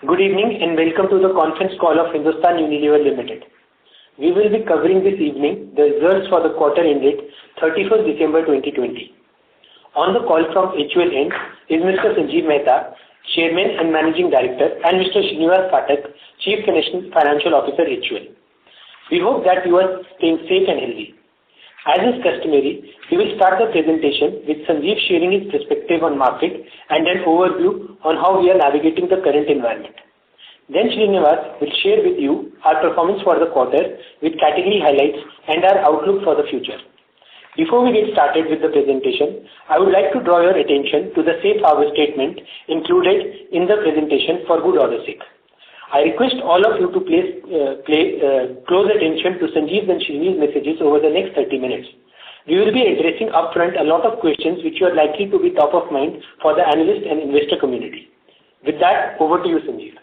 Good evening and welcome to the conference call of Hindustan Unilever Limited. We will be covering this evening the results for the quarter ended 31st December 2020. On the call from HUL end is Mr. Sanjeev Mehta, Chairman and Managing Director, and Mr. Srinivas Phatak, Chief Financial Officer HUL. We hope that you are staying safe and healthy. As is customary, we will start the presentation with Sanjeev sharing his perspective on market and an overview on how we are navigating the current environment. Then Srinivas will share with you our performance for the quarter with category highlights and our outlook for the future. Before we get started with the presentation, I would like to draw your attention to the safe harbor statement included in the presentation for good order's sake. I request all of you to pay close attention to Sanjeev's and Sriniv's messages over the next 30 minutes. We will be addressing upfront a lot of questions which are likely to be top of mind for the analyst and investor community. With that, over to you, Sanjeev.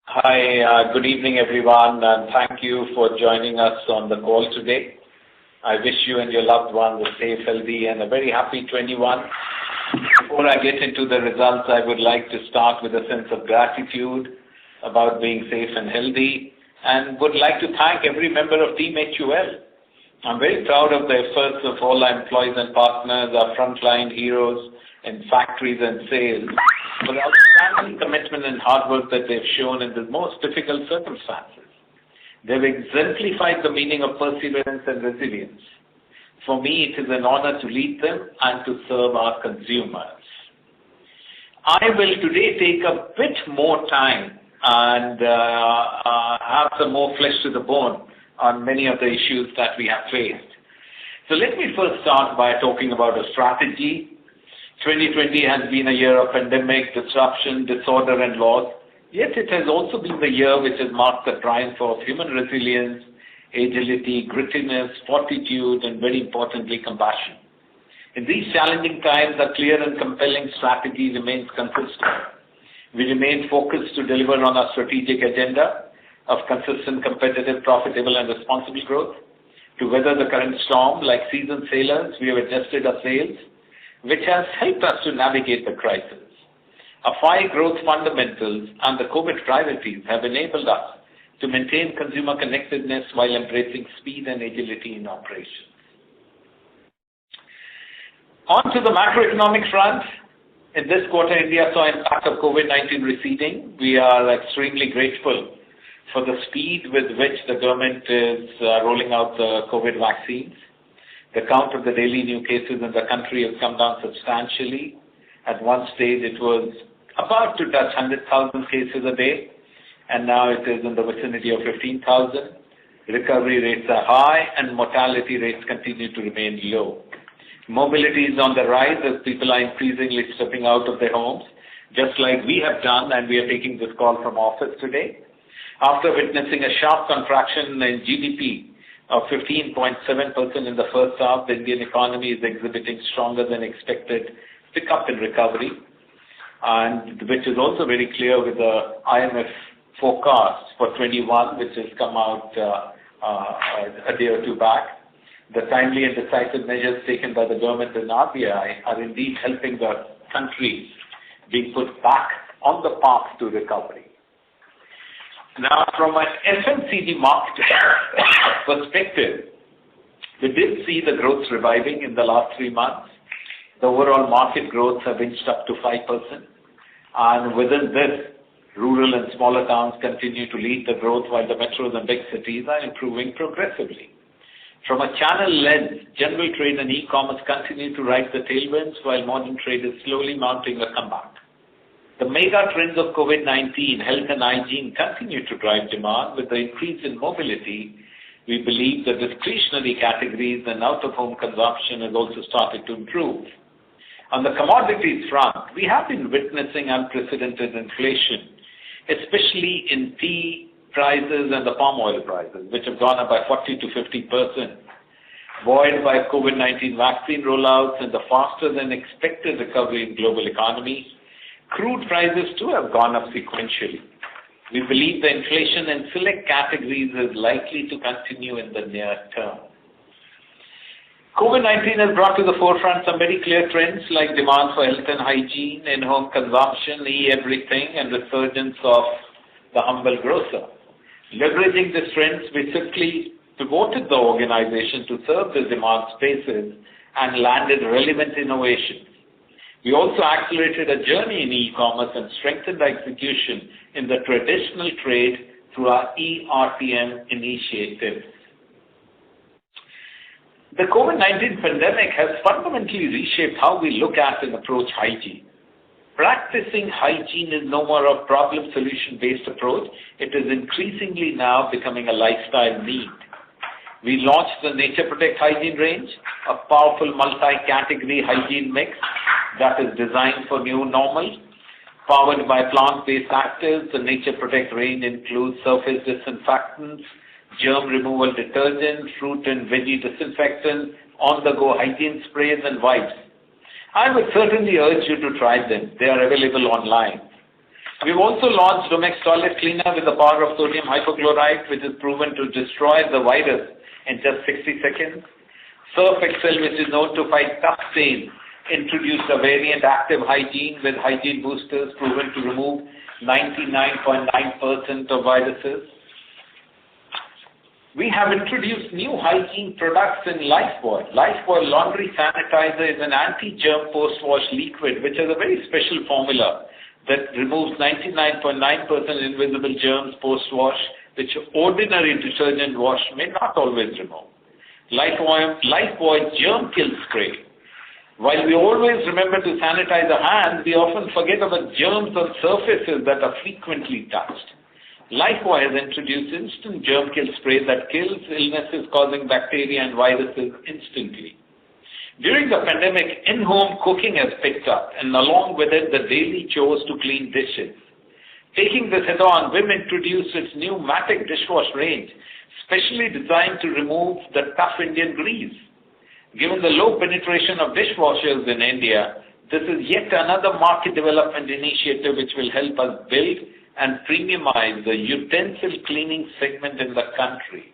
Hi, good evening everyone, and thank you for joining us on the call today. I wish you and your loved ones a safe, healthy, and a very happy 21. Before I get into the results, I would like to start with a sense of gratitude about being safe and healthy, and would like to thank every member of Team HUL. I'm very proud of the efforts of all our employees and partners, our frontline heroes in factories and sales, for the outstanding commitment and hard work that they've shown in the most difficult circumstances. They've exemplified the meaning of perseverance and resilience. For me, it is an honor to lead them and to serve our consumers. I will today take a bit more time and have some more flesh to the bone on many of the issues that we have faced. So let me first start by talking about a strategy. 2020 has been a year of pandemic, disruption, disorder, and loss. Yet it has also been the year which has marked the triumph of human resilience, agility, grittiness, fortitude, and very importantly, compassion. In these challenging times, a clear and compelling strategy remains consistent. We remain focused to deliver on our strategic agenda of consistent, competitive, profitable, and responsible growth. To weather the current storm, like seasoned sailors, we have adjusted our sails, which has helped us to navigate the crisis. Our 5 growth fundamentals and the COVID priorities have enabled us to maintain consumer connectedness while embracing speed and agility in operations. On to the macroeconomic front. In this quarter, India saw impact of COVID-19 receding. We are extremely grateful for the speed with which the government is rolling out the COVID vaccines. The count of the daily new cases in the country has come down substantially. At one stage, it was about to touch 100,000 cases a day, and now it is in the vicinity of 15,000. Recovery rates are high, and mortality rates continue to remain low. Mobility is on the rise as people are increasingly stepping out of their homes, just like we have done, and we are taking this call from office today. After witnessing a sharp contraction in GDP of 15.7% in the first half, the Indian economy is exhibiting stronger than expected pickup in recovery, and which is also very clear with the IMF forecast for 21, which has come out a day or two back. The timely and decisive measures taken by the government and RBI are indeed helping the country being put back on the path to recovery. Now, from an FMCG market perspective, we did see the growth reviving in the last 3 months. The overall market growth have inched up to 5%. And within this, rural and smaller towns continue to lead the growth while the metros and big cities are improving progressively. From a channel lens, general trade and e-commerce continue to ride the tailwinds while modern trade is slowly mounting a comeback. The mega trends of COVID-19, health and hygiene continue to drive demand. With the increase in mobility, we believe the discretionary categories and out-of-home consumption has also started to improve. On the commodities front, we have been witnessing unprecedented inflation, especially in tea prices and the palm oil prices, which have gone up by 40 to 50%. Buoyed by COVID-19 vaccine rollouts and the faster than expected recovery in global economy, crude prices too have gone up sequentially. We believe the inflation in select categories is likely to continue in the near term. COVID-19 has brought to the forefront some very clear trends like demand for health and hygiene, in-home consumption, e-everything, and resurgence of the humble grocer. Leveraging these trends, we swiftly pivoted the organization to serve the demand spaces and landed relevant innovations. We also accelerated a journey in e-commerce and strengthened our execution in the traditional trade through our eRTM initiatives. The COVID-19 pandemic has fundamentally reshaped how we look at and approach hygiene. Practicing hygiene is no more a problem-solution-based approach. It is increasingly now becoming a lifestyle need. We launched the Nature Protect Hygiene range, a powerful multi-category hygiene mix that is designed for new normal. Powered by plant-based actives, the Nature Protect range includes surface disinfectants, germ removal detergents, fruit and veggie disinfectants, on-the-go hygiene sprays and wipes. I would certainly urge you to try them. They are available online. We've also launched Domex Toilet Cleaner with the power of sodium hypochlorite, which is proven to destroy the virus in just 60 seconds. Surf Excel, which is known to fight tough stains, introduced a variant active hygiene with hygiene boosters proven to remove 99.9% of viruses. We have introduced new hygiene products in Lifebuoy. Lifebuoy Laundry Sanitizer is an anti-germ post-wash liquid, which has a very special formula that removes 99.9% invisible germs post-wash, which ordinary detergent wash may not always remove. Lifebuoy Germ Kill Spray. While we always remember to sanitize our hands, we often forget about germs on surfaces that are frequently touched. Lifebuoy has introduced instant germ kill spray that kills illnesses causing bacteria and viruses instantly. During the pandemic, in-home cooking has picked up, and along with it, the daily chores to clean dishes. Taking this head on, Vim introduced its new Matic dishwash range, specially designed to remove the tough Indian grease. Given the low penetration of dishwashers in India, this is yet another market development initiative which will help us build and premiumize the utensil cleaning segment in the country.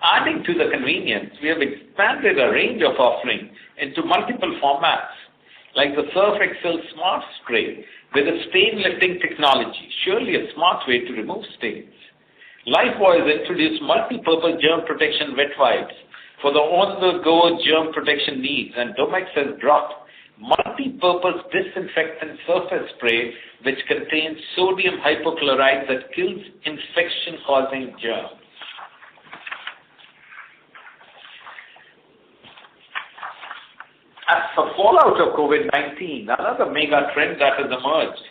Adding to the convenience, we have expanded a range of offerings into multiple formats, like the Surf Excel Smart Spray with a stain-lifting technology, surely a smart way to remove stains. Lifebuoy has introduced multi-purpose germ protection wet wipes for the on-the-go germ protection needs, and Domex has brought multi-purpose disinfectant surface spray which contains sodium hypochlorite that kills infection-causing germs. As for fallout of COVID-19, another mega trend that has emerged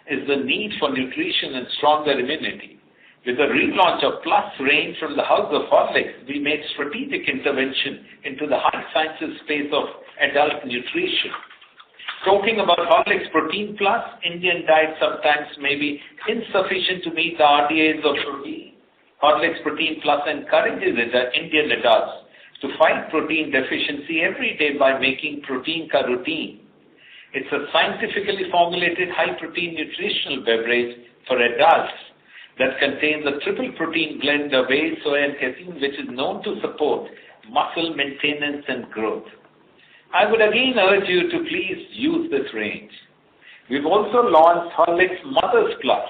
is the need for nutrition and stronger immunity. With the relaunch of Plus range from the House of Horlicks, we made strategic intervention into the high sciences space of adult nutrition. Talking about Horlicks Protein Plus, Indian diet sometimes may be insufficient to meet the RDAs of protein. Horlicks Protein Plus encourages Indian adults to fight protein deficiency every day by making protein ka routine. It's a scientifically formulated high-protein nutritional beverage for adults that contains a triple protein blend of whey, soy, and casein, which is known to support muscle maintenance and growth. I would again urge you to please use this range. We've also launched Horlicks Mother's Plus,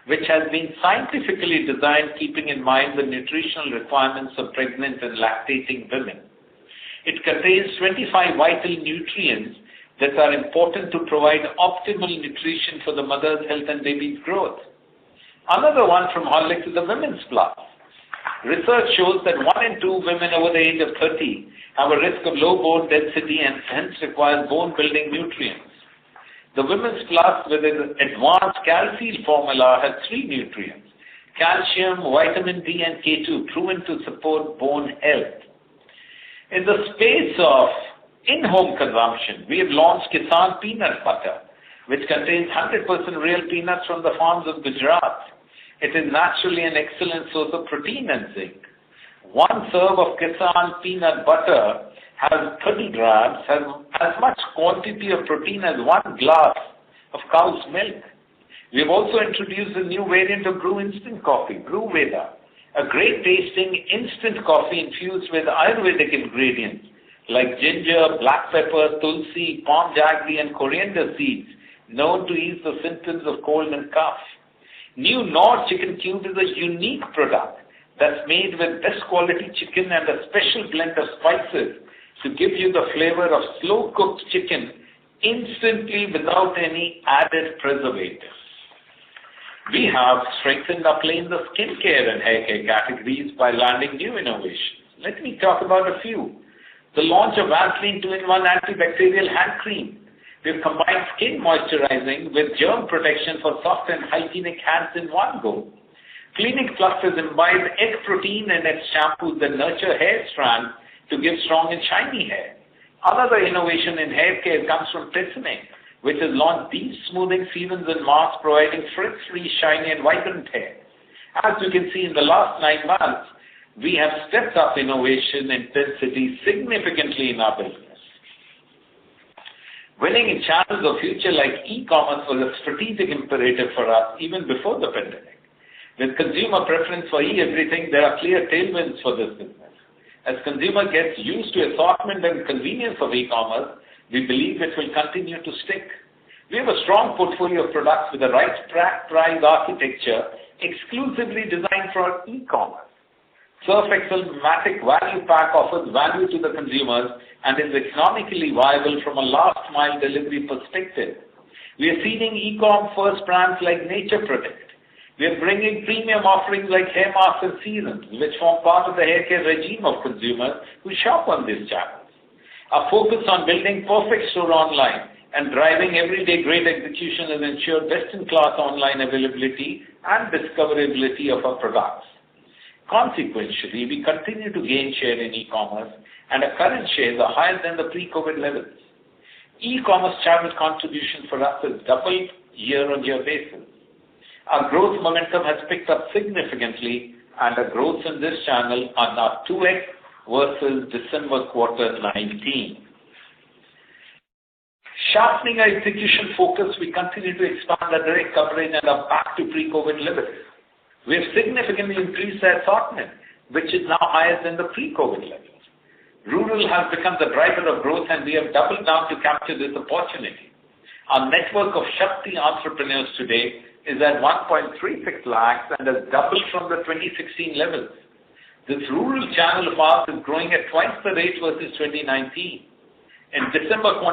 which has been scientifically designed keeping in mind the nutritional requirements of pregnant and lactating women. It contains 25 vital nutrients that are important to provide optimal nutrition for the mother's health and baby's growth. Another one from Horlicks is the Women's Plus. Research shows that 1 in 2 women over the age of 30 have a risk of low bone density and hence require bone-building nutrients. The Women's Plus with its advanced calcium formula has 3 nutrients: calcium, vitamin D, and K2, proven to support bone health. In the space of in-home consumption, we have launched Kisan Peanut Butter, which contains 100% real peanuts from the farms of Gujarat. It is naturally an excellent source of protein and zinc. 1 serve of Kisan Peanut Butter has 30 grams, has as much quantity of protein as 1 glass of cow's milk. We have also introduced a new variant of Brew Instant Coffee, Brew Veda, A great tasting instant coffee infused with Ayurvedic ingredients like ginger, black pepper, tulsi, palm jaggery and coriander seeds known to ease the symptoms of cold and cough. New Knorr Chicken Cube is a unique product that's made with best quality chicken and a special blend of spices to give you the flavor of slow-cooked chicken instantly without any added preservatives. We have strengthened our play in the skincare and hair care categories by landing new innovations. Let me talk about a few. The launch of Vaseline 2-in-1 antibacterial hand cream. We've combined skin moisturizing with germ protection for soft and hygienic hands in one go. Clinic Plus has imbibed egg protein in its shampoos that nurture hair strands to give strong and shiny hair. Another innovation in hair care comes from Tresemme, which has launched deep smoothing serums and masks providing frizz-free, shiny and vibrant hair. As you can see, in the last 9 months, we have stepped up innovation intensity significantly in our business. Winning in channels of future like e-commerce was a strategic imperative for us even before the pandemic. With consumer preference for e-everything, there are clear tailwinds for this business. As consumer gets used to assortment and convenience of e-commerce, we believe it will continue to stick. We have a strong portfolio of products with the right price architecture exclusively designed for e-commerce. Surf Excel Matic Value Pack offers value to the consumers and is economically viable from a last mile delivery perspective. We are seeding e-com first brands like Nature Protect. We are bringing premium offerings like hair masks and serums, which form part of the hair care regime of consumers who shop on these channels. Our focus on building perfect store online and driving everyday great execution has ensured best-in-class online availability and discoverability of our products. Consequently, we continue to gain share in e-commerce and our current shares are higher than the pre-COVID levels. E-commerce channel contribution for us has doubled year-on-year basis. Our growth momentum has picked up significantly and our growth in this channel are now 2x versus December quarter 19. Sharpening our execution focus, we continue to expand our direct coverage and are back to pre-COVID levels. We have significantly increased our assortment, which is now higher than the pre-COVID levels. Rural has become the driver of growth and we have doubled down to capture this opportunity. Our network of Shakti entrepreneurs today is at 1.36 lakhs and has doubled from the 2016 levels. This rural channel of ours is growing at twice the rate versus 2019. In December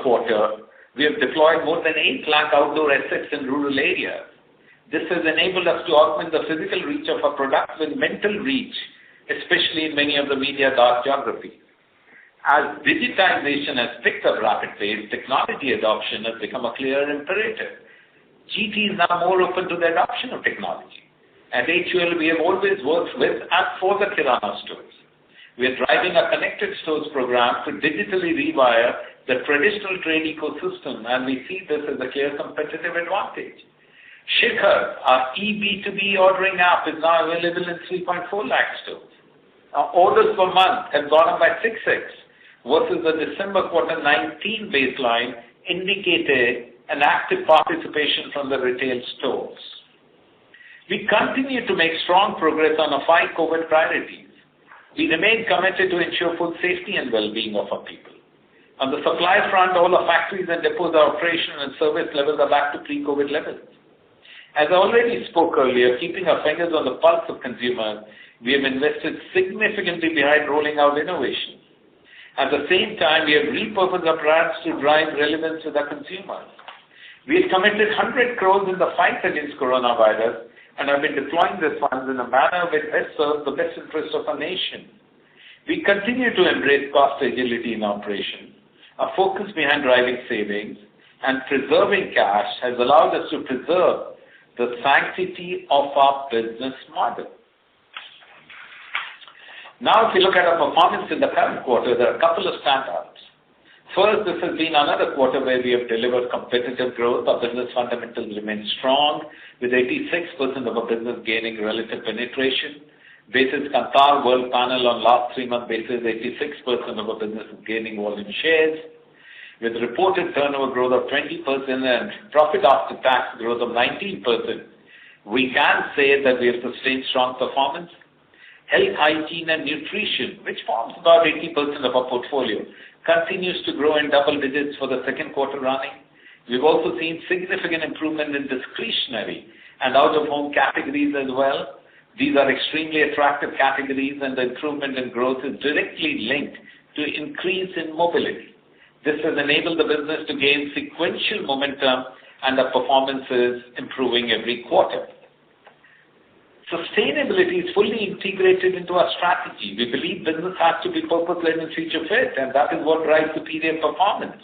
quarter, we have deployed more than 8 lakh outdoor assets in rural areas. This has enabled us to augment the physical reach of our products with mental reach, especially in many of the media dark geographies. As digitization has picked up rapid pace, technology adoption has become a clear imperative. GT is now more open to the adoption of technology. At HUL, we have always worked with and for the Kirana stores. We are driving a connected stores program to digitally rewire the traditional trade ecosystem and we see this as a clear competitive advantage. Shikhar, our e-B2B ordering app, is now available in 3.4 lakh stores. Our orders per month have gone up by 6x versus the December quarter 19 baseline indicated an active participation from the retail stores. We continue to make strong progress on our 5 COVID priorities. We remain committed to ensure food safety and well-being of our people. On the supply front, all our factories and depots are operational and service levels are back to pre-COVID levels. As I already spoke earlier, keeping our fingers on the pulse of consumers, we have invested significantly behind rolling out innovation. At the same time, we have repurposed our brands to drive relevance with our consumers. We have committed 100 crores in the fight against coronavirus and have been deploying these funds in a manner which best serves the best interest of our nation. We continue to embrace cost agility in operations. Our focus behind driving savings and preserving cash has allowed us to preserve the sanctity of our business model. Now, if you look at our performance in the current quarter, there are a couple of standouts. First, this has been another quarter where we have delivered competitive growth. Our business fundamentals remain strong, with 86% of our business gaining relative penetration. Basis Kantar World Panel on last 3-month basis, 86% of our business is gaining volume shares. With reported turnover growth of 20% and profit after tax growth of 19%, we can say that we have sustained strong performance. Health, hygiene and nutrition, which forms about 80% of our portfolio, continues to grow in double digits for the second quarter running. We've also seen significant improvement in discretionary and out-of-home categories as well. These are extremely attractive categories, and the improvement in growth is directly linked to increase in mobility. This has enabled the business to gain sequential momentum, and the performance is improving every quarter. Sustainability is fully integrated into our strategy. We believe business has to be purpose-led and future-fit, and that is what drives superior performance.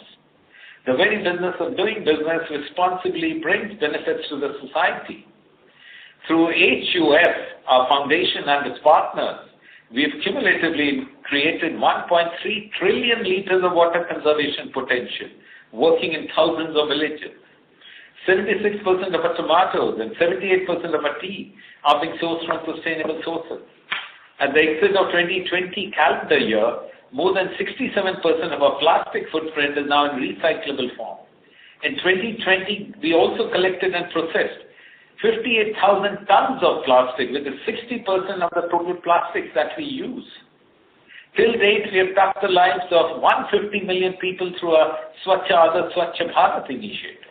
The very business of doing business responsibly brings benefits to the society. Through HUF, our foundation and its partners, we have cumulatively created 1.3 trillion liters of water conservation potential, working in thousands of villages. 76% of our tomatoes and 78% of our tea are being sourced from sustainable sources. At the exit of 2020 calendar year, more than 67% of our plastic footprint is now in recyclable form. In 2020, we also collected and processed 58,000 tons of plastic, which is 60% of the total plastics that we use. Till date, we have touched the lives of 150 million people through our Swachh Aadhar Swachh Bharat initiative.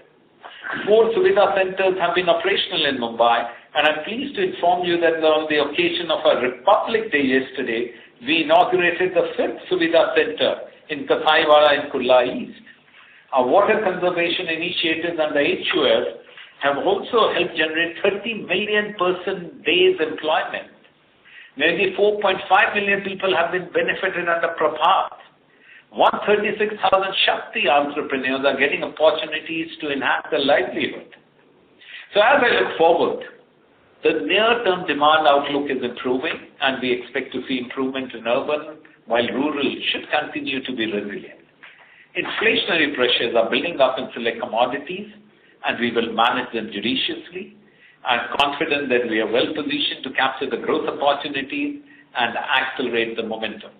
4 Suvidha centers have been operational in Mumbai, and I'm pleased to inform you that on the occasion of our Republic Day yesterday, we inaugurated the 5th Suvidha Center in Kasaiwala in Kurla East. Our water conservation initiatives and the HUF have also helped generate 30 million person days employment. Nearly 4.5 million people have been benefited under Prabhat. 136,000 Shakti entrepreneurs are getting opportunities to enhance their livelihood. So as I look forward, the near-term demand outlook is improving, and we expect to see improvement in urban, while rural should continue to be resilient. Inflationary pressures are building up in select commodities, and we will manage them judiciously. I'm confident that we are well positioned to capture the growth opportunities and accelerate the momentum.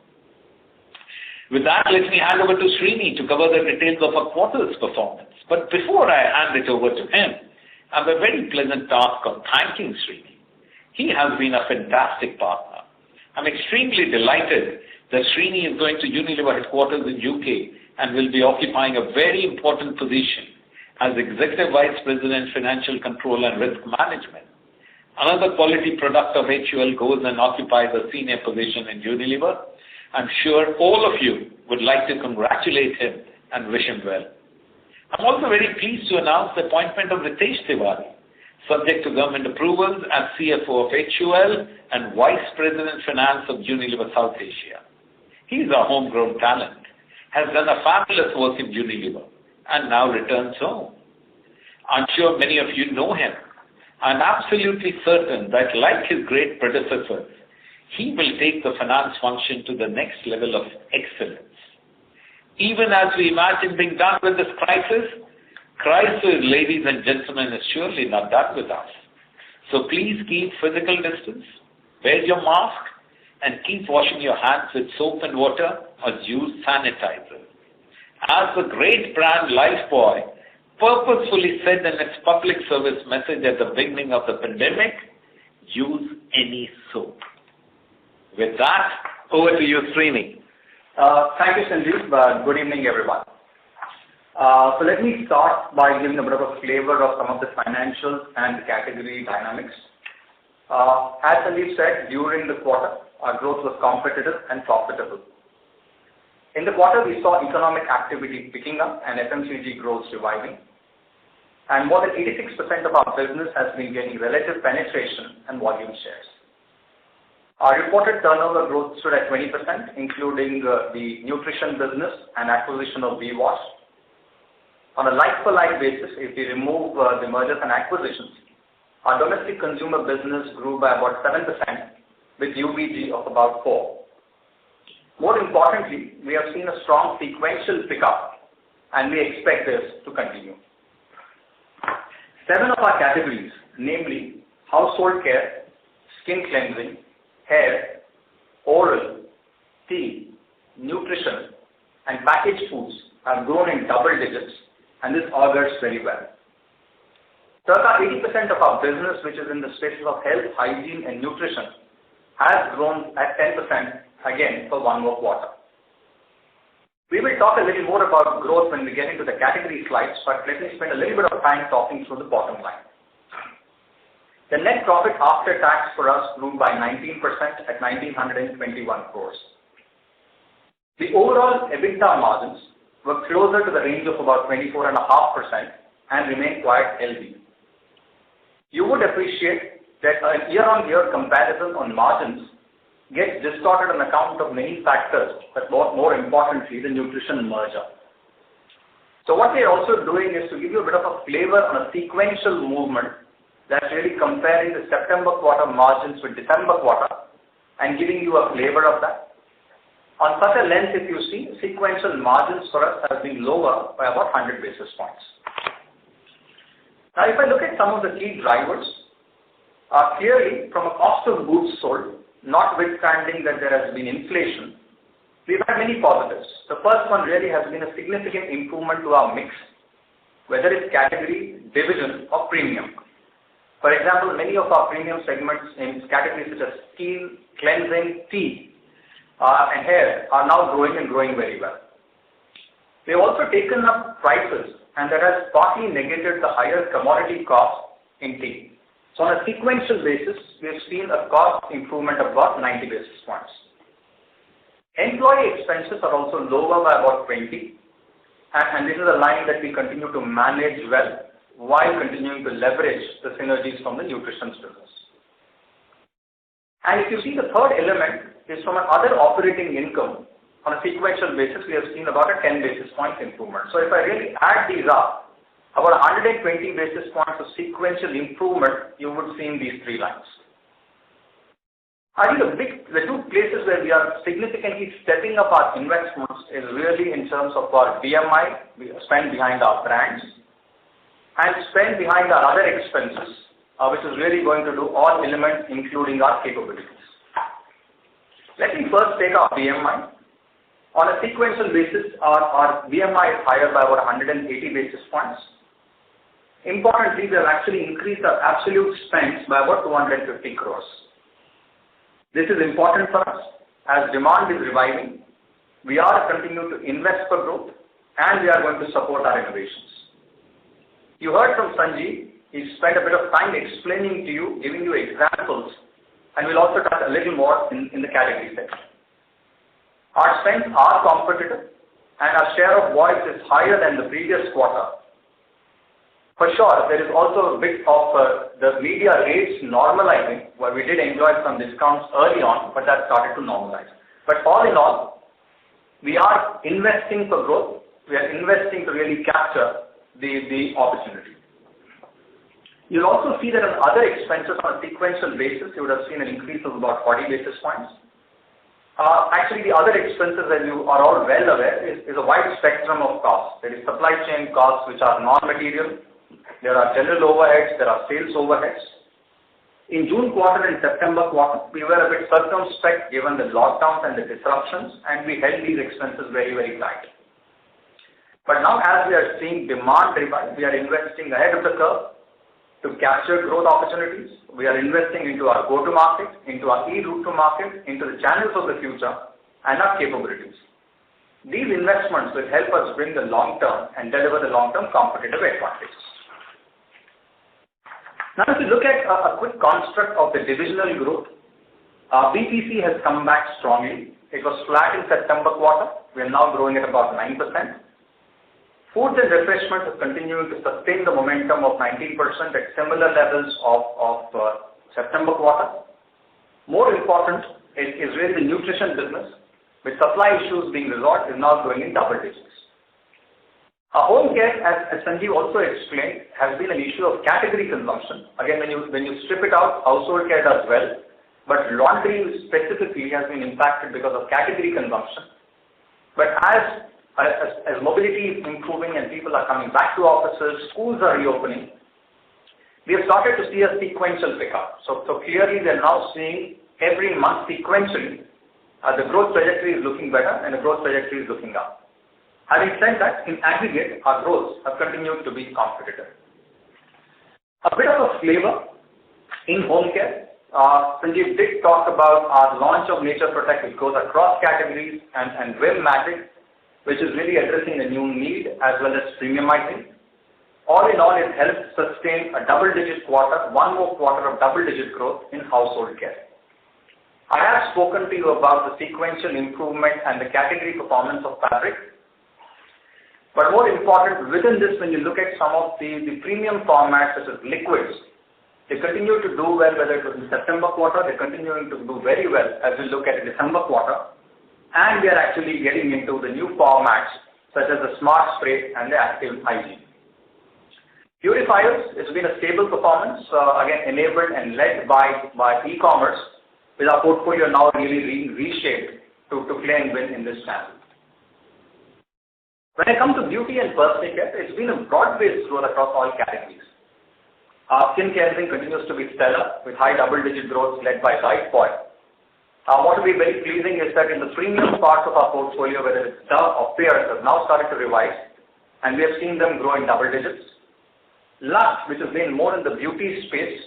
With that, let me hand over to Srini to cover the details of our quarter's performance. But before I hand it over to him, I have a very pleasant task of thanking Srini. He has been a fantastic partner. I'm extremely delighted that Srini is going to Unilever headquarters in UK and will be occupying a very important position as Executive Vice President, Financial Control and Risk Management. Another quality product of HUL goes and occupies a senior position in Unilever. I'm sure all of you would like to congratulate him and wish him well. I'm also very pleased to announce the appointment of Ritesh Tiwari, subject to government approvals, as CFO of HUL and Vice President Finance of Unilever South Asia. He is a homegrown talent, has done a fabulous work in Unilever, and now returns home. I'm sure many of you know him. I'm absolutely certain that, like his great predecessors, he will take the finance function to the next level of excellence. Even as we imagine being done with this crisis, ladies and gentlemen, is surely not done with us. So please keep physical distance, wear your mask, and keep washing your hands with soap and water or use sanitizer. As the great brand Lifebuoy purposefully said in its public service message at the beginning of the pandemic, use any soap. With that, over to you, Srini. Thank you, Sanjeev. Good evening, everyone. So let me start by giving a bit of a flavor of some of the financials and category dynamics. As Sanjeev said, during the quarter, our growth was competitive and profitable. In the quarter, we saw economic activity picking up and FMCG growth reviving. And more than 86% of our business has been gaining relative penetration and volume shares. Our reported turnover growth stood at 20%, including the nutrition business and acquisition of VWash. On a like-for-like basis, if we remove the mergers and acquisitions, our domestic consumer business grew by about 7%, with UVG of about 4%. More importantly, we have seen a strong sequential pickup, and we expect this to continue. 7 of our categories, namely household care, skin cleansing, hair, oral, tea, nutrition, and packaged foods have grown in double digits, and this augurs very well. Circa 80% of our business, which is in the spaces of health, hygiene, and nutrition, has grown at 10% again for one more quarter. We will talk a little more about growth when we get into the category slides, but let me spend a little bit of time talking through the bottom line. The net profit after tax for us grew by 19% at 1,921 crores. The overall EBITDA margins were closer to the range of about 24.5% and remain quite healthy. You would appreciate that a year-on-year comparison on margins gets distorted on account of many factors, but more importantly, the nutrition merger. So what we are also doing is to give you a bit of a flavor on a sequential movement that's really comparing the September quarter margins with December quarter and giving you a flavor of that. On such a lens, if you see, sequential margins for us have been lower by about 100 basis points. Now, if I look at some of the key drivers, clearly from a cost of goods sold, notwithstanding that there has been inflation, we've had many positives. The first one really has been a significant improvement to our mix, whether it's category, division, or premium. For example, many of our premium segments in categories such as skin, cleansing, tea, and hair are now growing and growing very well. We've also taken up prices, and that has partly negated the higher commodity cost in tea. So on a sequential basis, we have seen a cost improvement of about 90 basis points. Employee expenses are also lower by about 20, and this is a line that we continue to manage well while continuing to leverage the synergies from the nutrition business. And if you see, the third element is from an other operating income. On a sequential basis, we have seen about a 10 basis point improvement. So if I really add these up, about 120 basis points of sequential improvement you would see in these three lines. I think the two places where we are significantly stepping up our investments is really in terms of our BMI, we spend behind our brands, and spend behind our other expenses, which is really going to do all elements including our capabilities. Let me first take our BMI. On a sequential basis, our BMI is higher by about 180 basis points. Importantly, we have actually increased our absolute spends by about 250 crores. This is important for us as demand is reviving. We are continuing to invest for growth, and we are going to support our innovations. You heard from Sanjeev. He spent a bit of time explaining to you, giving you examples, and we'll also touch a little more in the category section. Our spends are competitive, and our share of voice is higher than the previous quarter. For sure, there is also a bit of the media rates normalizing, where we did enjoy some discounts early on, but that started to normalize. But all in all, we are investing for growth. We are investing to really capture the opportunity. You'll also see that on other expenses on a sequential basis, you would have seen an increase of about 40 basis points. Actually, the other expenses, as you are all well aware, is a wide spectrum of costs. There is supply chain costs, which are non-material. There are general overheads. There are sales overheads. In June quarter and September quarter, we were a bit circumspect given the lockdowns and the disruptions, and we held these expenses very, very tight. But now, as we are seeing demand revive, we are investing ahead of the curve to capture growth opportunities. We are investing into our go-to-market, into our e-route to market, into the channels of the future, and our capabilities. These investments will help us bring the long-term and deliver the long-term competitive advantages. Now, if you look at a quick construct of the divisional growth, BPC has come back strongly. It was flat in September quarter. We are now growing at about 9%. Foods and refreshments are continuing to sustain the momentum of 19% at similar levels of September quarter. More important is really the nutrition business, with supply issues being resolved, is now growing in double digits. Home care, as Sanjeev also explained, has been an issue of category consumption. Again, when you strip it out, household care does well, but laundry specifically has been impacted because of category consumption. But as mobility is improving and people are coming back to offices, schools are reopening, we have started to see a sequential pickup. So clearly we are now seeing every month sequentially the growth trajectory is looking better and the growth trajectory is looking up. Having said that, in aggregate, our growth has continued to be competitive. A bit of a flavor in home care. Sanjeev did talk about our launch of Nature Protect, which goes across categories, and Vim Magic, which is really addressing a new need as well as premiumizing. All in all, it helped sustain a double-digit quarter, one more quarter of double-digit growth in household care. I have spoken to you about the sequential improvement and the category performance of fabric. But more important, within this, when you look at some of the premium formats such as liquids, they continue to do well, whether it was in September quarter, they're continuing to do very well as we look at the December quarter. And we are actually getting into the new formats such as the Smart Spray and the Active Hygiene. Purifiers has been a stable performance, again enabled and led by e-commerce, with our portfolio now really reshaped to play and win in this channel. When I come to beauty and personal care, it's been a broad-based growth across all categories. Our skin cleansing continues to be stellar with high double-digit growth led by Lifebuoy. What will be very pleasing is that in the premium parts of our portfolio, whether it's Dove or Pears, have now started to revive, and we have seen them grow in double digits. Lux, which has been more in the beauty space,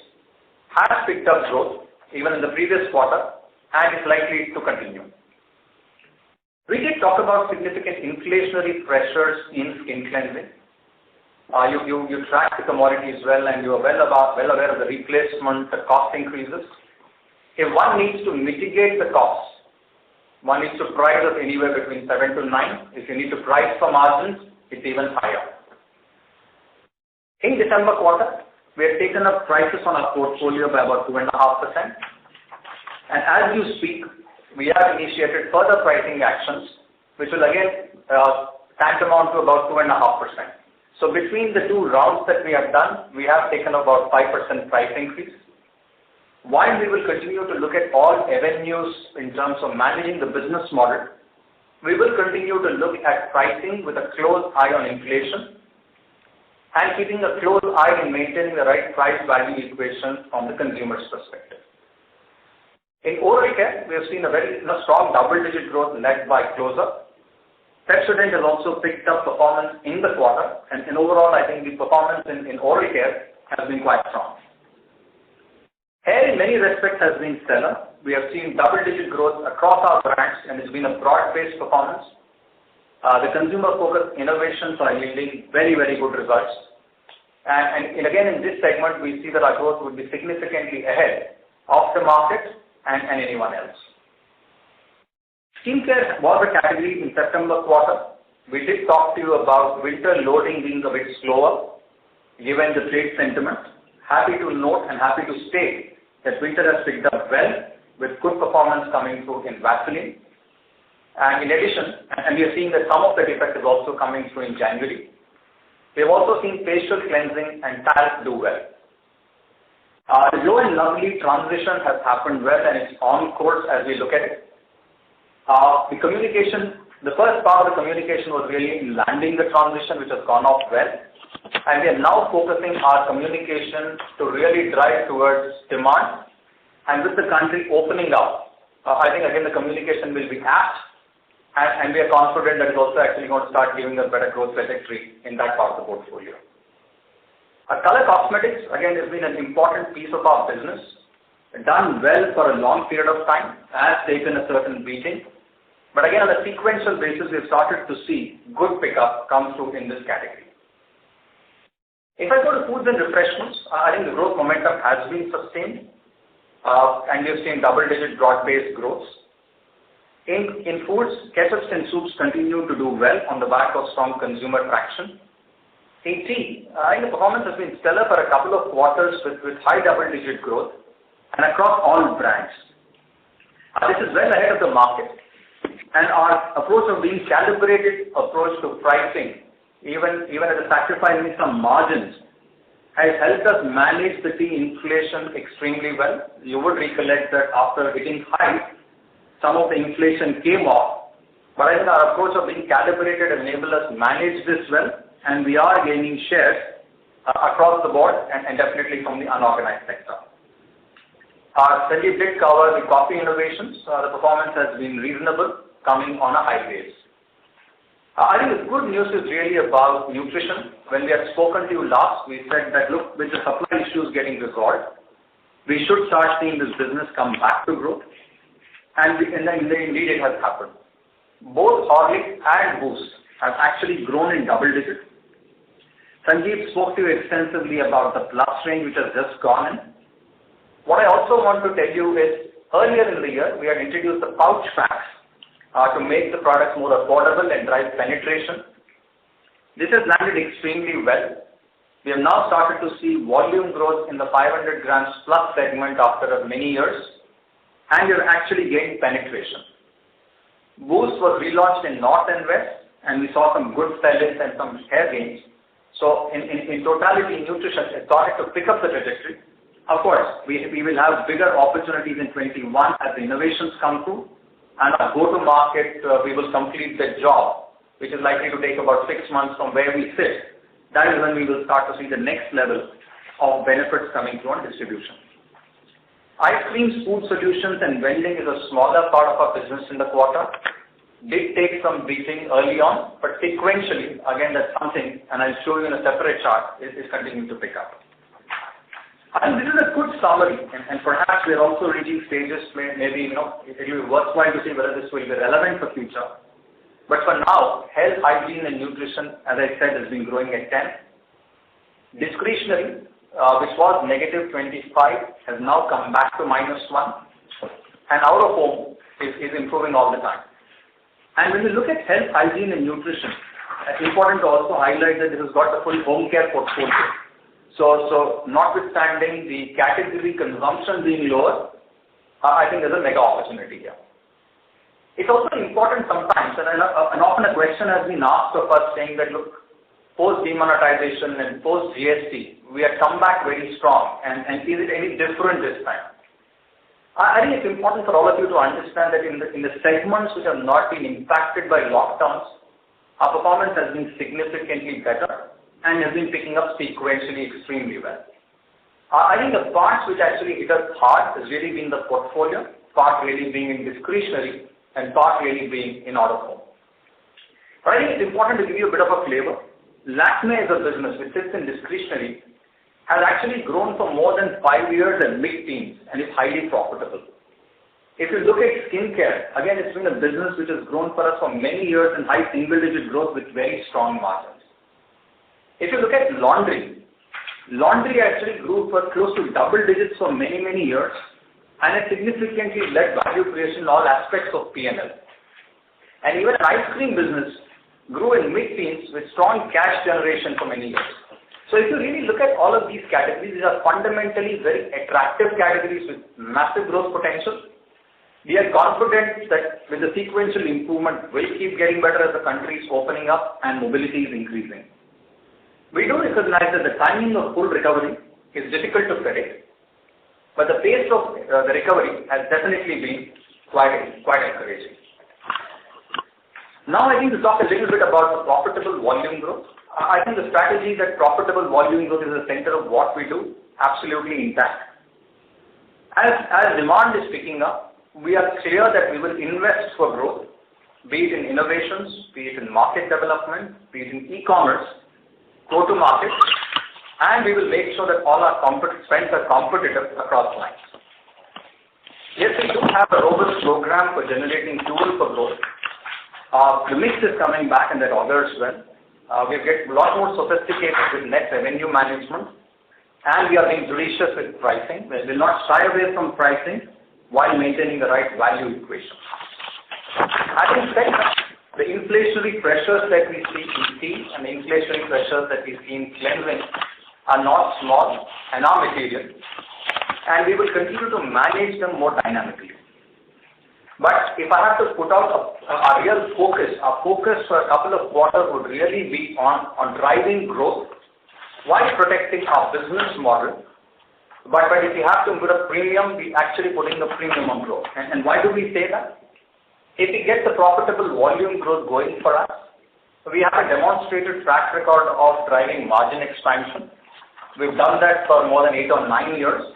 has picked up growth even in the previous quarter and is likely to continue. We did talk about significant inflationary pressures in skin cleansing. You track the commodities well, and you are well aware of the replacement, the cost increases. If one needs to mitigate the costs, one needs to price us anywhere between 7 to 9. If you need to price for margins, it's even higher. In December quarter, we have taken up prices on our portfolio by about 2.5%. And as you speak, we have initiated further pricing actions, which will again tantamount to about 2.5%. So between the two rounds that we have done, we have taken about 5% price increase. While we will continue to look at all avenues in terms of managing the business model, we will continue to look at pricing with a close eye on inflation and keeping a close eye in maintaining the right price-value equation from the consumer's perspective. In oral care, we have seen a very strong double-digit growth led by Close-Up. Pepsodent has also picked up performance in the quarter, and overall, I think the performance in oral care has been quite strong. Hair, in many respects, has been stellar. We have seen double-digit growth across our brands, and it's been a broad-based performance. The consumer-focused innovations are yielding very, very good results. And again, in this segment, we see that our growth would be significantly ahead of the market and anyone else. Skincare was a category in September quarter. We did talk to you about winter loading being a bit slower, given the trade sentiment. Happy to note and happy to state that winter has picked up well, with good performance coming through in Vaseline. And in addition, and we are seeing that some of that effect is also coming through in January, we have also seen facial cleansing and talc do well. The Glow and Lovely transition has happened well, and it's on course as we look at it. The first part of the communication was really in landing the transition, which has gone off well. And we are now focusing our communication to really drive towards demand. And with the country opening up, I think again the communication will be apt, and we are confident that it's also actually going to start giving a better growth trajectory in that part of the portfolio. Color cosmetics, again, has been an important piece of our business, done well for a long period of time, has taken a certain beating. But again, on a sequential basis, we've started to see good pickup come through in this category. If I go to foods and refreshments, I think the growth momentum has been sustained, and we've seen double-digit broad-based growth. In foods, ketchups and soups continue to do well on the back of strong consumer traction. In tea, I think the performance has been stellar for a couple of quarters with high double-digit growth and across all brands. This is well ahead of the market, and our approach of being calibrated approach to pricing, even at the sacrificing some margins, has helped us manage the tea inflation extremely well. You would recollect that after hitting high, some of the inflation came off, but I think our approach of being calibrated enabled us manage this well, and we are gaining shares across the board and definitely from the unorganized sector. Sanjeev did cover the coffee innovations. The performance has been reasonable, coming on a high base. I think the good news is really about nutrition. When we had spoken to you last, we said that look, with the supply issues getting resolved, we should start seeing this business come back to growth. And indeed it has happened. Both Horlicks and Boost have actually grown in double digits. Sanjeev spoke to you extensively about the Plus range which has just gone in. What I also want to tell you is, earlier in the year, we had introduced the pouch packs to make the products more affordable and drive penetration. This has landed extremely well. We have now started to see volume growth in the 500 grams plus segment after many years, and we have actually gained penetration. Boost was relaunched in North and West, and we saw some good sell-ins and some share gains. So in totality, nutrition has started to pick up the trajectory. Of course, we will have bigger opportunities in 21 as the innovations come through, and our go-to-market, we will complete the job, which is likely to take about 6 months from where we sit. That is when we will start to see the next level of benefits coming through on distribution. Ice creams, food solutions, and vending is a smaller part of our business in the quarter. Did take some beating early on, but sequentially, again, that's something, and I'll show you in a separate chart, is continuing to pick up. And this is a good summary, and perhaps we're also reaching stages where maybe, it will be worthwhile to see whether this will be relevant for future. But for now, health, hygiene, and nutrition, as I said, has been growing at 10. Discretionary, which was negative 25, has now come back to -1. And out of home is improving all the time. And when we look at health, hygiene, and nutrition, it's important to also highlight that this has got the full home care portfolio. So notwithstanding the category consumption being lower, I think there's a mega opportunity here. It's also important sometimes, and often a question has been asked of us saying that, look, post-demonetization and post-GST, we have come back very strong, and is it any different this time? I think it's important for all of you to understand that in the segments which have not been impacted by lockdowns, our performance has been significantly better and has been picking up sequentially extremely well. I think the parts which actually hit us hard has really been the portfolio, part really being in discretionary, and part really being in out of home. But I think it's important to give you a bit of a flavor. Lakme as a business which sits in discretionary has actually grown for more than 5 years at mid-teens and is highly profitable. If you look at skincare, again, it's been a business which has grown for us for many years in high single-digit growth with very strong margins. If you look at laundry actually grew for close to double digits for many, many years and has significantly led value creation in all aspects of P&L. And even an ice cream business grew in mid-teens with strong cash generation for many years. So if you really look at all of these categories, these are fundamentally very attractive categories with massive growth potential. We are confident that with the sequential improvement, we'll keep getting better as the country is opening up and mobility is increasing. We do recognize that the timing of full recovery is difficult to predict, but the pace of the recovery has definitely been quite encouraging. Now I think to talk a little bit about the profitable volume growth. I think the strategy that profitable volume growth is the center of what we do, absolutely intact. As demand is picking up, we are clear that we will invest for growth, be it in innovations, be it in market development, be it in e-commerce, go-to-market, and we will make sure that all our spends are competitive across lines. Yes, we do have a robust program for generating fuel for growth. The mix is coming back and that augurs well. We get a lot more sophisticated with net revenue management, and we are being judicious with pricing. We will not shy away from pricing while maintaining the right value equation. Having said that, the inflationary pressures that we see in tea and the inflationary pressures that we see in cleansing are not small and are material, and we will continue to manage them more dynamically. But if I have to put out a real focus, our focus for a couple of quarters would really be on driving growth while protecting our business model. But if we have to put a premium, we actually putting the premium on growth. And why do we say that? If we get the profitable volume growth going for us, we have a demonstrated track record of driving margin expansion. We've done that for more than 8 or 9 years,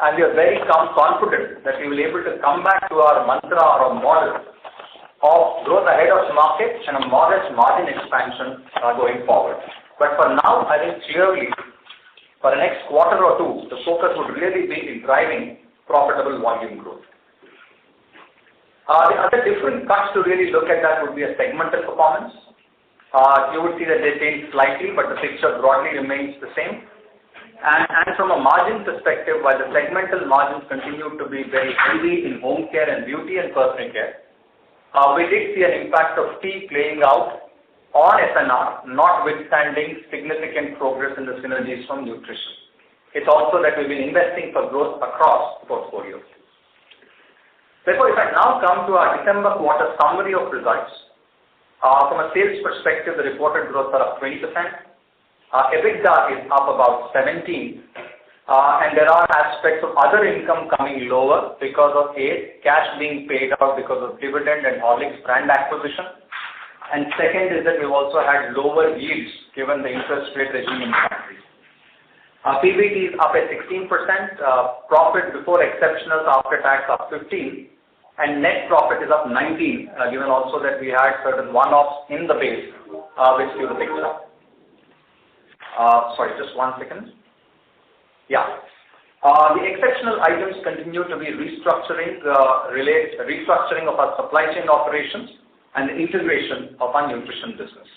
and we are very confident that we will be able to come back to our mantra or our model of growth ahead of market and a modest margin expansion going forward. But for now, I think clearly for the next quarter or two, the focus would really be in driving profitable volume growth. The other different cuts to really look at that would be a segmental performance. You would see that they change slightly, but the picture broadly remains the same. And from a margin perspective, while the segmental margins continue to be very healthy in home care and beauty and personal care, we did see an impact of tea playing out on SNR, notwithstanding significant progress in the synergies from nutrition. It's also that we've been investing for growth across the portfolio. Therefore, if I now come to our December quarter summary of results, from a sales perspective, the reported growth are up 20%. EBITDA is up about 17%, and there are aspects of other income coming lower because of cash being paid out because of dividend and Horlicks brand acquisition. And second is that we've also had lower yields given the interest rate regime in the country. PBT is up at 16%, profit before exceptionals after tax up 15%, and net profit is up 19%, given also that we had certain one-offs in the base, which give the picture. Sorry, just 1 second. Yeah. The exceptional items continue to be restructuring of our supply chain operations and the integration of our nutrition business.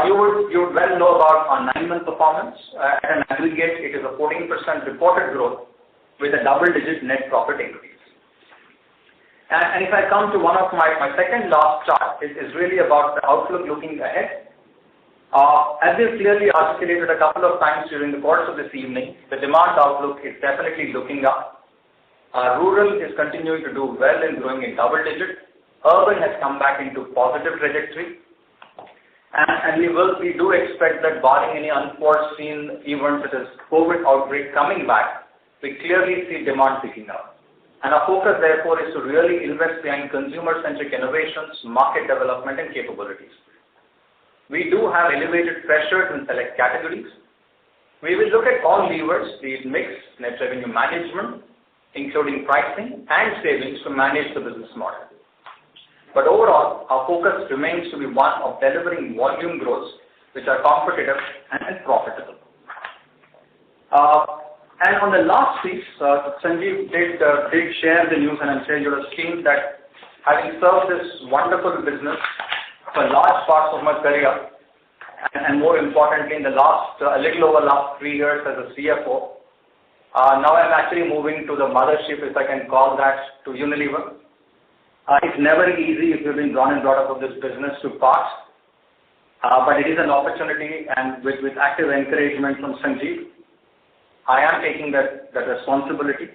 You would well know about our 9-month performance. At an aggregate, it is a 14% reported growth with a double-digit net profit increase. And if I come to one of my second last chart, it is really about the outlook looking ahead. As we've clearly articulated a couple of times during the course of this evening, the demand outlook is definitely looking up. Rural is continuing to do well and growing in double digits. Urban has come back into positive trajectory. And we do expect that barring any unforeseen events such as COVID outbreak coming back, we clearly see demand picking up. And our focus therefore is to really invest behind consumer-centric innovations, market development and capabilities. We do have elevated pressures in select categories. We will look at all levers, be it mix, net revenue management, including pricing and savings to manage the business model. But overall, our focus remains to be one of delivering volume growth which are competitive and profitable. And on the last piece, Sanjeev did share the news, and I'm sure you have seen that having served this wonderful business for large parts of my career, and more importantly in the a little over last 3 years as a CFO, now I'm actually moving to the mothership, if I can call that, to Unilever. It's never easy if you've been drawn and brought up of this business to part, but it is an opportunity, and with active encouragement from Sanjeev, I am taking that responsibility.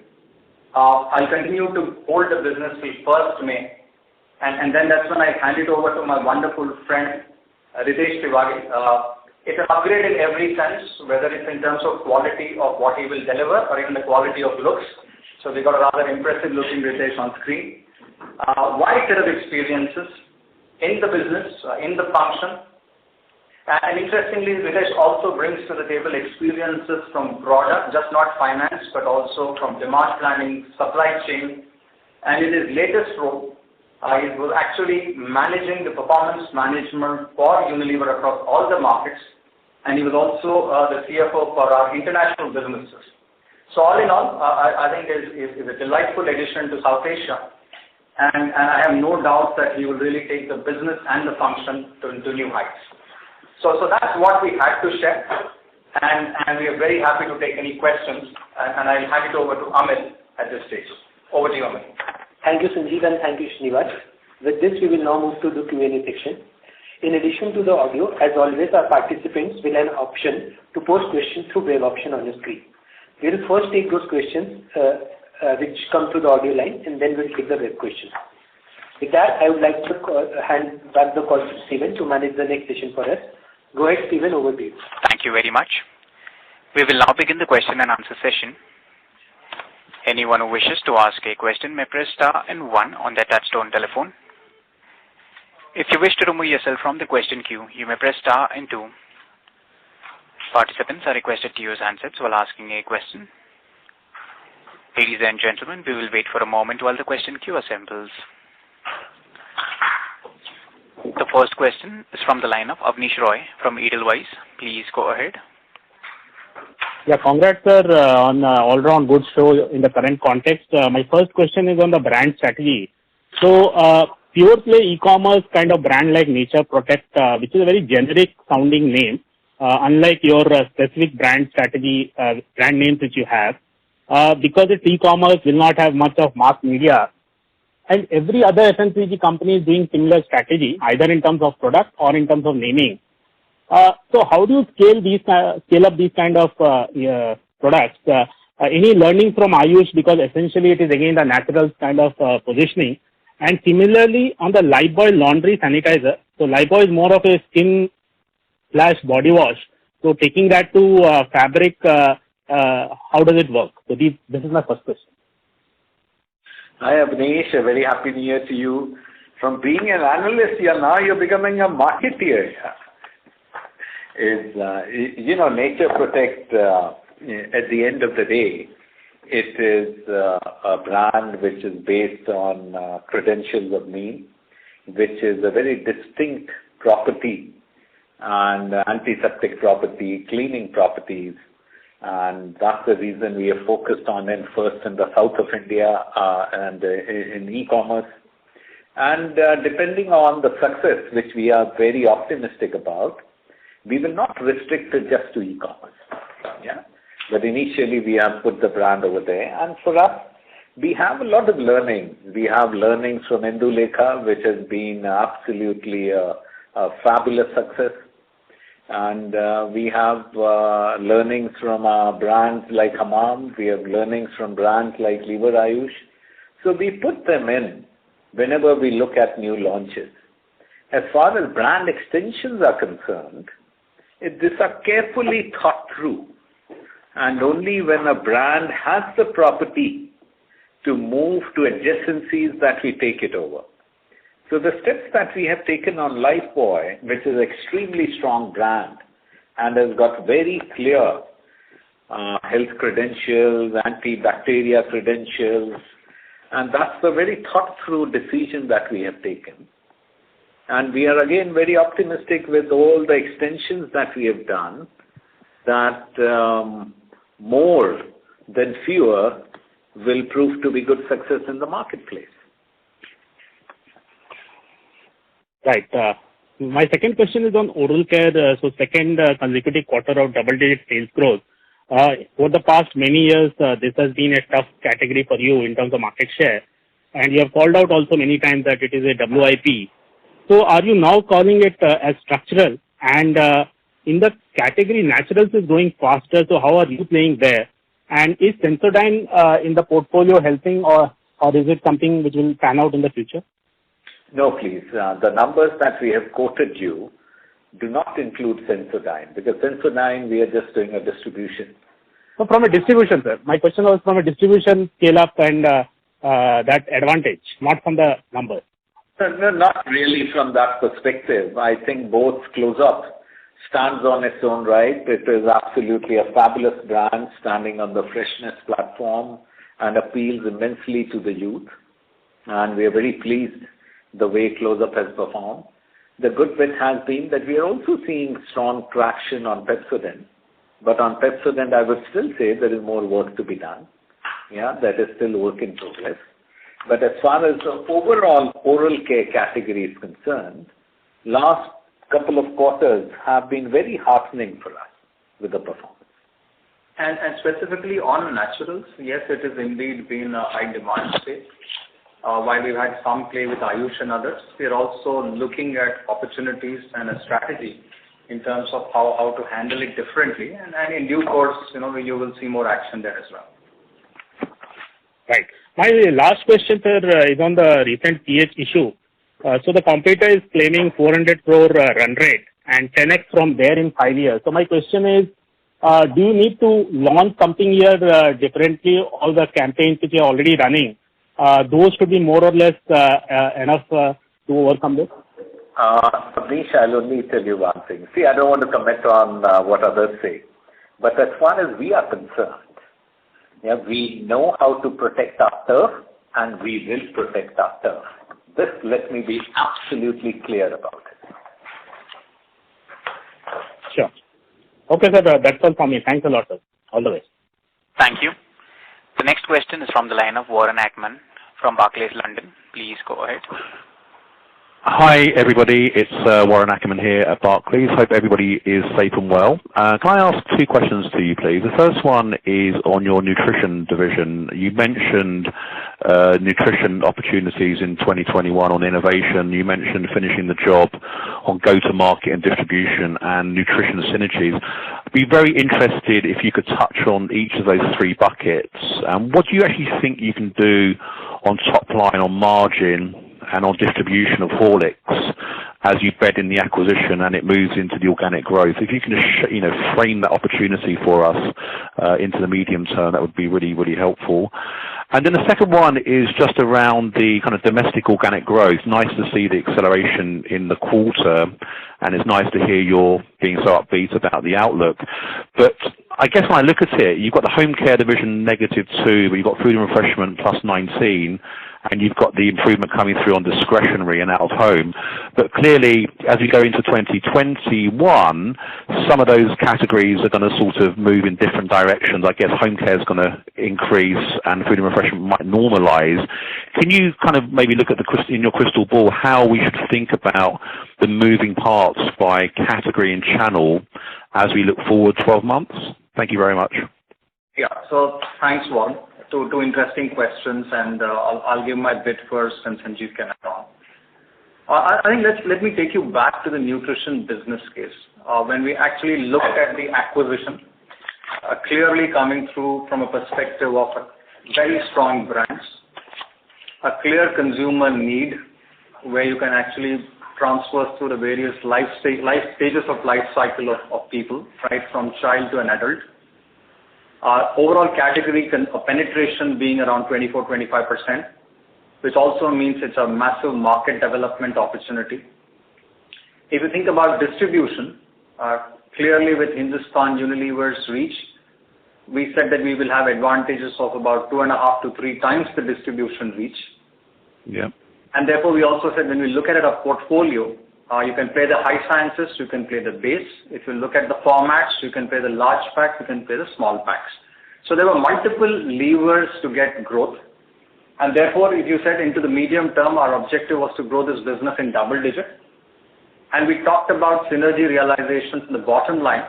I'll continue to hold the business till 1st May. And then that's when I hand it over to my wonderful friend, Ritesh Tiwari. It's an upgrade in every sense, whether it's in terms of quality of what he will deliver or even the quality of looks. So we got a rather impressive looking Ritesh on screen. Wide set of experiences in the business, in the function. And interestingly, Ritesh also brings to the table experiences from broader, just not finance, but also from demand planning, supply chain. And in his latest role, he was actually managing the performance management for Unilever across all the markets, and he was also the CFO for our international businesses. So all in all, I think is a delightful addition to South Asia, and I have no doubt that he will really take the business and the function to new heights. So that's what we had to share, and we are very happy to take any questions, and I'll hand it over to Amit at this stage. Over to you, Amit. Thank you, Sanjeev, and thank you, Srinivas. With this, we will now move to the Q&A section. In addition to the audio, as always, our participants will have an option to post questions through web option on your screen. We will first take those questions which come through the audio line, and then we'll take the web questions. With that, I would like to hand back the call to Stephen to manage the next session for us. Go ahead, Stephen, over to you. Thank you very much. We will now begin the question and answer session. Anyone who wishes to ask a question may press star and 1 on their touchtone telephone. If you wish to remove yourself from the question queue, you may press star and 2. Participants are requested to use handsets while asking a question. Ladies and gentlemen, we will wait for a moment while the question queue assembles. The first question is from the line of Abneesh Roy from Edelweiss. Please go ahead. Yeah, congrats, sir, on all-round good show in the current context. My first question is on the brand strategy. So, pure play e-commerce kind of brand like Nature Protect, which is a very generic sounding name, unlike your specific brand strategy, brand names which you have, because it's e-commerce will not have much of mass media. And every other FMCG company is doing similar strategy, either in terms of product or in terms of naming. So how do you scale up these kind of products? Any learning from Ayush, because essentially it is again the natural kind of positioning. And similarly on the Lifebuoy laundry sanitizer, so Lifebuoy is more of a skin/body wash. So taking that to fabric, how does it work? So this is my first question. Hi Abneesh, a very happy new year to you. From being an analyst, you're becoming a marketeer. Nature Protect, at the end of the day, it is a brand which is based on credentials of neem, which is a very distinct property and antiseptic property, cleaning properties. And that's the reason we are focused on it first in the south of India and in e-commerce. And depending on the success, which we are very optimistic about, we will not restrict it just to e-commerce. Yeah? But initially we have put the brand over there. And for us, we have a lot of learning. We have learnings from Indulekha, which has been absolutely a fabulous success. And we have learnings from brands like Hamam. We have learnings from brands like Lever Ayush. So we put them in whenever we look at new launches. As far as brand extensions are concerned, these are carefully thought through. And only when a brand has the property to move to adjacencies that we take it over. So the steps that we have taken on Lifebuoy, which is an extremely strong brand and has got very clear health credentials, antibacterial credentials, and that's a very thought-through decision that we have taken. And we are again very optimistic with all the extensions that we have done that more than fewer will prove to be good success in the marketplace. Right. My second question is on oral care. So second consecutive quarter of double-digit sales growth. Over the past many years, this has been a tough category for you in terms of market share. And you have called out also many times that it is a WIP. So are you now calling it as structural? And in the category, naturals is growing faster. So how are you playing there? And is Sensodyne in the portfolio helping or is it something which will pan out in the future? No, please. The numbers that we have quoted you do not include Sensodyne because Sensodyne we are just doing a distribution. So from a distribution, sir. My question was from a distribution scale up and that advantage, not from the numbers. No, not really from that perspective. I think both Close-Up stands on its own right. It is absolutely a fabulous brand standing on the freshness platform and appeals immensely to the youth. And we are very pleased the way Close-Up has performed. The good bit has been that we are also seeing strong traction on Pepsodent. But on Pepsodent, I would still say there is more work to be done. Yeah, that is still work in progress. But as far as the overall oral care category is concerned, last couple of quarters have been very heartening for us with the performance. And specifically on naturals, yes, it has indeed been a high demand space. While we've had some play with Ayush and others, we're also looking at opportunities and a strategy in terms of how to handle it differently. And in due course, you will see more action there as well. Right. My last question, sir, is on the recent pH issue. So the competitor is claiming 400 crore run rate and 10x from there in 5 years. So my question is, do you need to launch something here differently? All the campaigns which are already running, those should be more or less enough to overcome this? Abneesh, I'll only tell you one thing. See, I don't want to comment on what others say. But as far as we are concerned, we know how to protect our turf and we will protect our turf. This, let me be absolutely clear about it. Sure. Okay, sir. That's all from me. Thanks a lot, sir. All the best. Thank you. The next question is from the line of Warren Ackman from Barclays, London. Please go ahead. Hi, everybody. It's Warren Ackerman here at Barclays. Hope everybody is safe and well. Can I ask two questions to you, please? The first one is on your nutrition division. You mentioned nutrition opportunities in 2021 on innovation. You mentioned finishing the job on go-to-market and distribution and nutrition synergies. I'd be very interested if you could touch on each of those three buckets. What do you actually think you can do on top line, on margin, and on distribution of Horlicks as you bed in the acquisition and it moves into the organic growth? If you can frame that opportunity for us into the medium term, that would be really, really helpful. And then the second one is just around the kind of domestic organic growth. Nice to see the acceleration in the quarter, and it's nice to hear you're being so upbeat about the outlook. But I guess when I look at it, you've got the home care division -2, but you've got food and refreshment +19, and you've got the improvement coming through on discretionary and out of home. But clearly, as we go into 2021, some of those categories are going to sort of move in different directions. I guess home care is going to increase and food and refreshment might normalize. Can you kind of maybe look at in your crystal ball how we should think about the moving parts by category and channel as we look forward 12 months? Thank you very much. Yeah, so thanks, Warren. Two interesting questions, and I'll give my bit first, and Sanjeev can add on. I think let me take you back to the nutrition business case. When we actually looked at the acquisition, clearly coming through from a perspective of a very strong brands, a clear consumer need where you can actually transfer through the various life stages of life cycle of people, right, from child to an adult. Overall category penetration being around 24-25%, which also means it's a massive market development opportunity. If you think about distribution, clearly with Hindustan Unilever's reach, we said that we will have advantages of about 2.5 to 3 times the distribution reach. Yeah. And therefore, we also said when we look at our portfolio, you can play the high sciences, you can play the base. If you look at the formats, you can play the large packs, you can play the small packs. So there were multiple levers to get growth. And therefore, if you said into the medium term, our objective was to grow this business in double digit. And we talked about synergy realizations in the bottom line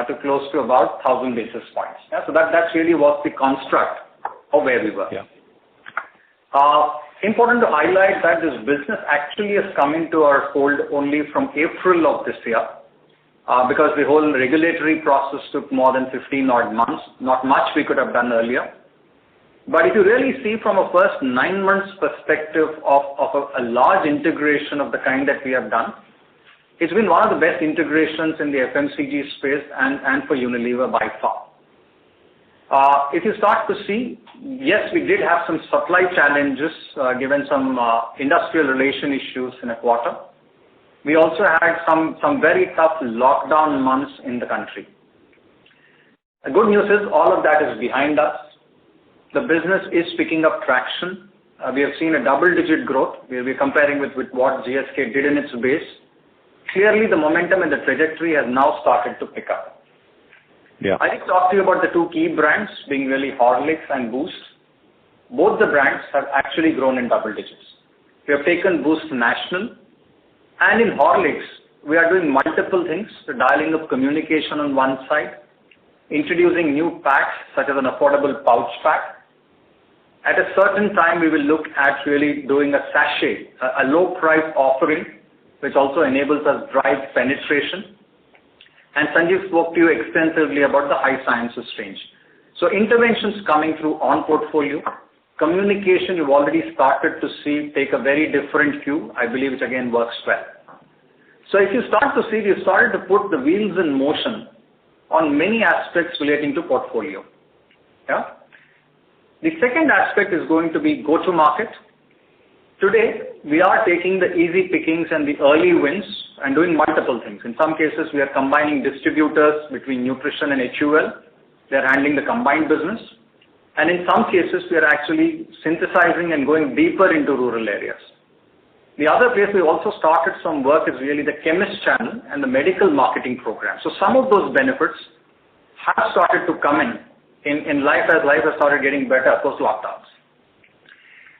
to close to about 1,000 basis points. Yeah? So that's really was the construct of where we were. Yeah. Important to highlight that this business actually is coming to our fold only from April of this year because the whole regulatory process took more than 15 odd months. Not much we could have done earlier. But if you really see from a first 9 months perspective of a large integration of the kind that we have done, it's been one of the best integrations in the FMCG space and for Unilever by far. If you start to see, yes, we did have some supply challenges given some industrial relation issues in a quarter. We also had some very tough lockdown months in the country. The good news is all of that is behind us. The business is picking up traction. We have seen a double-digit growth. We're comparing with what GSK did in its base. Clearly, the momentum and the trajectory has now started to pick up. Yeah. I did talk to you about the two key brands being really Horlicks and Boost. Both the brands have actually grown in double digits. We have taken Boost national, and in Horlicks, we are doing multiple things. We're dialing up communication on one side, introducing new packs such as an affordable pouch pack. At a certain time, we will look at really doing a sachet, a low price offering, which also enables us drive penetration. And Sanjeev spoke to you extensively about the high sciences range. So interventions coming through on portfolio, communication you've already started to see take a very different cue, I believe, which again works well. So if you start to see, we've started to put the wheels in motion on many aspects relating to portfolio. Yeah. The second aspect is going to be go-to-market. Today, we are taking the easy pickings and the early wins and doing multiple things. In some cases, we are combining distributors between nutrition and HUL. They are handling the combined business. And in some cases, we are actually synthesizing and going deeper into rural areas. The other place we also started some work is really the chemist channel and the medical marketing program. So some of those benefits have started to come in life as life has started getting better post lockdowns.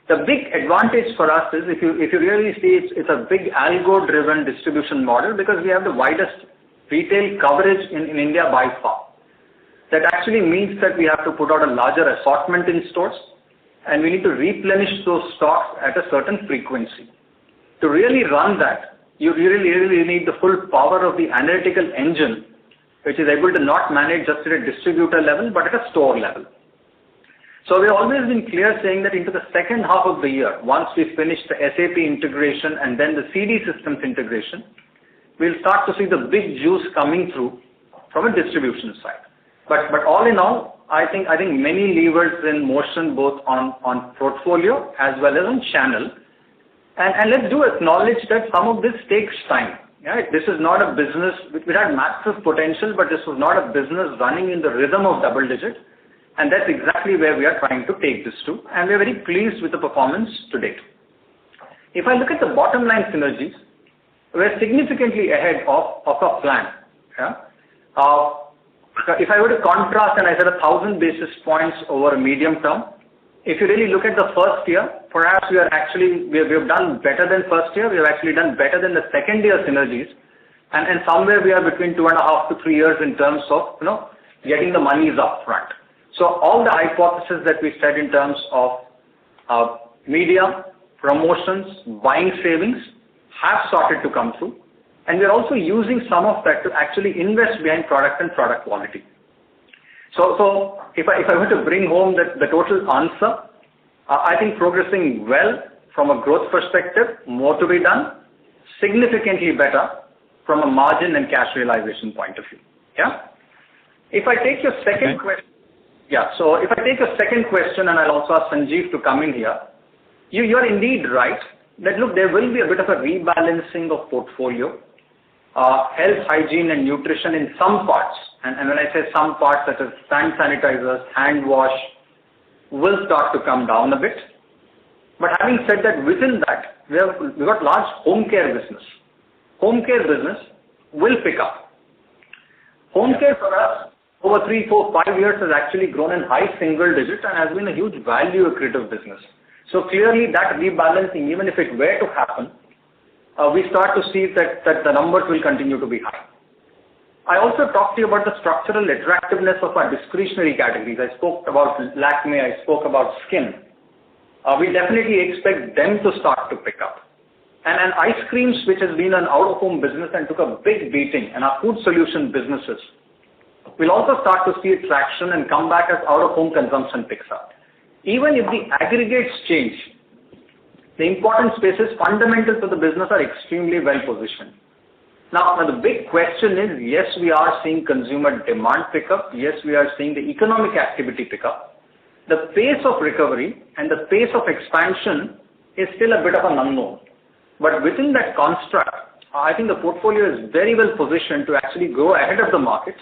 The big advantage for us is if you really see it's a big algo-driven distribution model because we have the widest retail coverage in India by far. That actually means that we have to put out a larger assortment in stores and we need to replenish those stocks at a certain frequency. To really run that, you really need the full power of the analytical engine, which is able to not manage just at a distributor level, but at a store level. So we've always been clear saying that into the second half of the year, once we finish the SAP integration and then the CD systems integration, we'll start to see the big juice coming through from a distribution side. But all in all, I think many levers in motion both on portfolio as well as on channel. And let's do acknowledge that some of this takes time. Right? This is not a business, it had massive potential, but this was not a business running in the rhythm of double digit. And that's exactly where we are trying to take this to. And we're very pleased with the performance to date. If I look at the bottom line synergies, we're significantly ahead of our plan. Yeah? If I were to contrast, and I said 1,000 basis points over a medium term, if you really look at the first year, perhaps we have done better than first year. We have actually done better than the second year synergies, and somewhere we are between 2.5 to 3 years in terms of getting the monies up front. So all the hypotheses that we said in terms of media, promotions, buying savings have started to come through, and we are also using some of that to actually invest behind product and product quality. So if I were to bring home the total answer, I think progressing well from a growth perspective, more to be done, significantly better from a margin and cash realization point of view. Yeah. If I take your second question, so if I take your second question, and I'll also ask Sanjeev to come in here, you're indeed right that look, there will be a bit of a rebalancing of portfolio. Health, hygiene and nutrition in some parts, and when I say some parts such as hand sanitizers, hand wash, will start to come down a bit. But having said that, within that, we've got large home care business. Home care business will pick up. Home care for us over 3, 4, 5 years has actually grown in high single digit and has been a huge value accretive business. So clearly that rebalancing, even if it were to happen, we start to see that the numbers will continue to be high. I also talked to you about the structural attractiveness of our discretionary categories. I spoke about Lakme, I spoke about skin. We definitely expect them to start to pick up. And ice creams, which has been an out-of-home business and took a big beating, and our food solution businesses, will also start to see traction and come back as out-of-home consumption picks up. Even if the aggregates change, the important spaces fundamental to the business are extremely well positioned. Now the big question is, yes, we are seeing consumer demand pick up. Yes, we are seeing the economic activity pick up. The pace of recovery and the pace of expansion is still a bit of an unknown. But within that construct, I think the portfolio is very well positioned to actually go ahead of the market.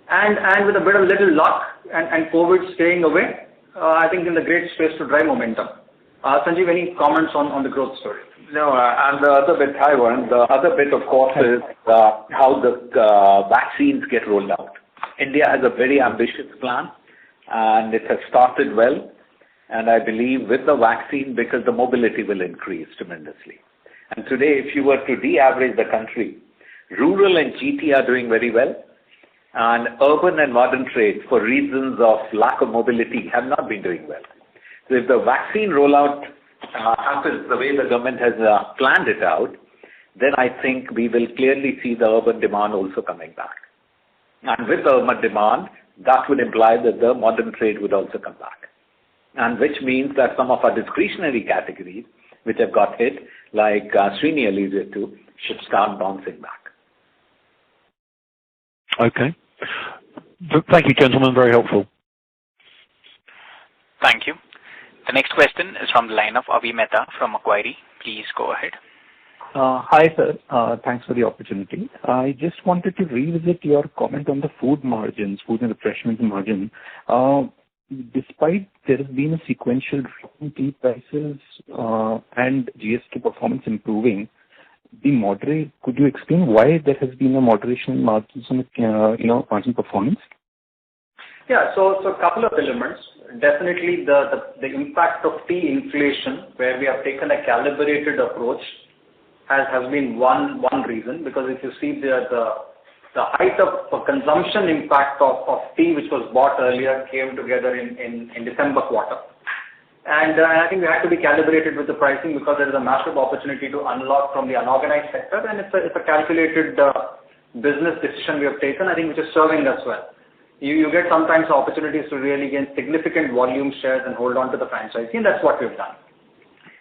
And with a bit of little luck and COVID staying away, I think in the great space to drive momentum. Sanjeev, any comments on the growth story? No, and the other bit, hi Warren, the other bit of course is how the vaccines get rolled out. India has a very ambitious plan and it has started well, and I believe with the vaccine, because the mobility will increase tremendously. And today if you were to de-average the country, rural and GT are doing very well, and urban and modern trade, for reasons of lack of mobility, have not been doing well. So if the vaccine rollout happens the way the government has planned it out, then I think we will clearly see the urban demand also coming back. And with the urban demand, that would imply that the modern trade would also come back. And which means that some of our discretionary categories, which have got hit, like Srini alluded to, should start bouncing back. Okay. Thank you, gentlemen. Very helpful. Thank you. The next question is from the line of Avi Mehta from Macquarie. Please go ahead. Hi, sir. Thanks for the opportunity. I just wanted to revisit your comment on the food margins, food and refreshment margin. despite there has been a sequential drop in tea prices and GSK performance improving, could you explain why there has been a moderation in margins on margin performance? Yeah, so a couple of elements. Definitely the impact of tea inflation, where we have taken a calibrated approach, has been one reason, because if you see the height of consumption impact of tea which was bought earlier came together in December quarter. And I think we had to be calibrated with the pricing because there is a massive opportunity to unlock from the unorganized sector, and it's a calculated business decision we have taken, I think, which is serving us well. You get sometimes opportunities to really gain significant volume shares and hold on to the franchisee, and that's what we've done.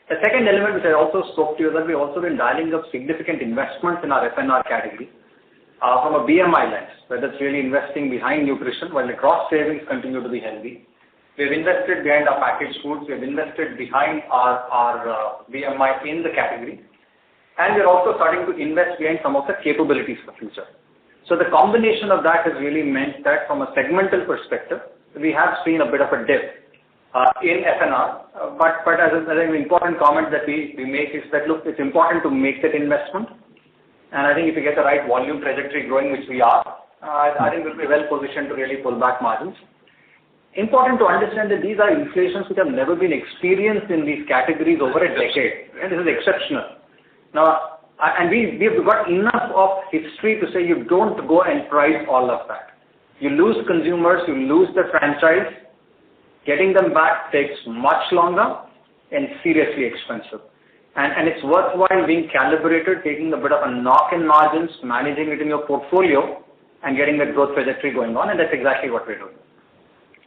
The second element which I also spoke to you that we've also been dialing up significant investments in our F&R category from a BMI lens, whether it's really investing behind nutrition while the gross savings continue to be healthy. We've invested behind our packaged foods, we've invested behind our BMI in the category, and we're also starting to invest behind some of the capabilities for future. So the combination of that has really meant that from a segmental perspective, we have seen a bit of a dip in F&R, but as an important comment that we make is that, look, it's important to make that investment, and I think if we get the right volume trajectory growing, which we are, I think we'll be well positioned to really pull back margins. Important to understand that these are inflations which have never been experienced in these categories over a decade, and this is exceptional. Now, and we've got enough of history to say you don't go and price all of that. You lose consumers, you lose the franchise. Getting them back takes much longer and seriously expensive. And it's worthwhile being calibrated, taking a bit of a knock in margins, managing it in your portfolio, and getting the growth trajectory going on, and that's exactly what we're doing.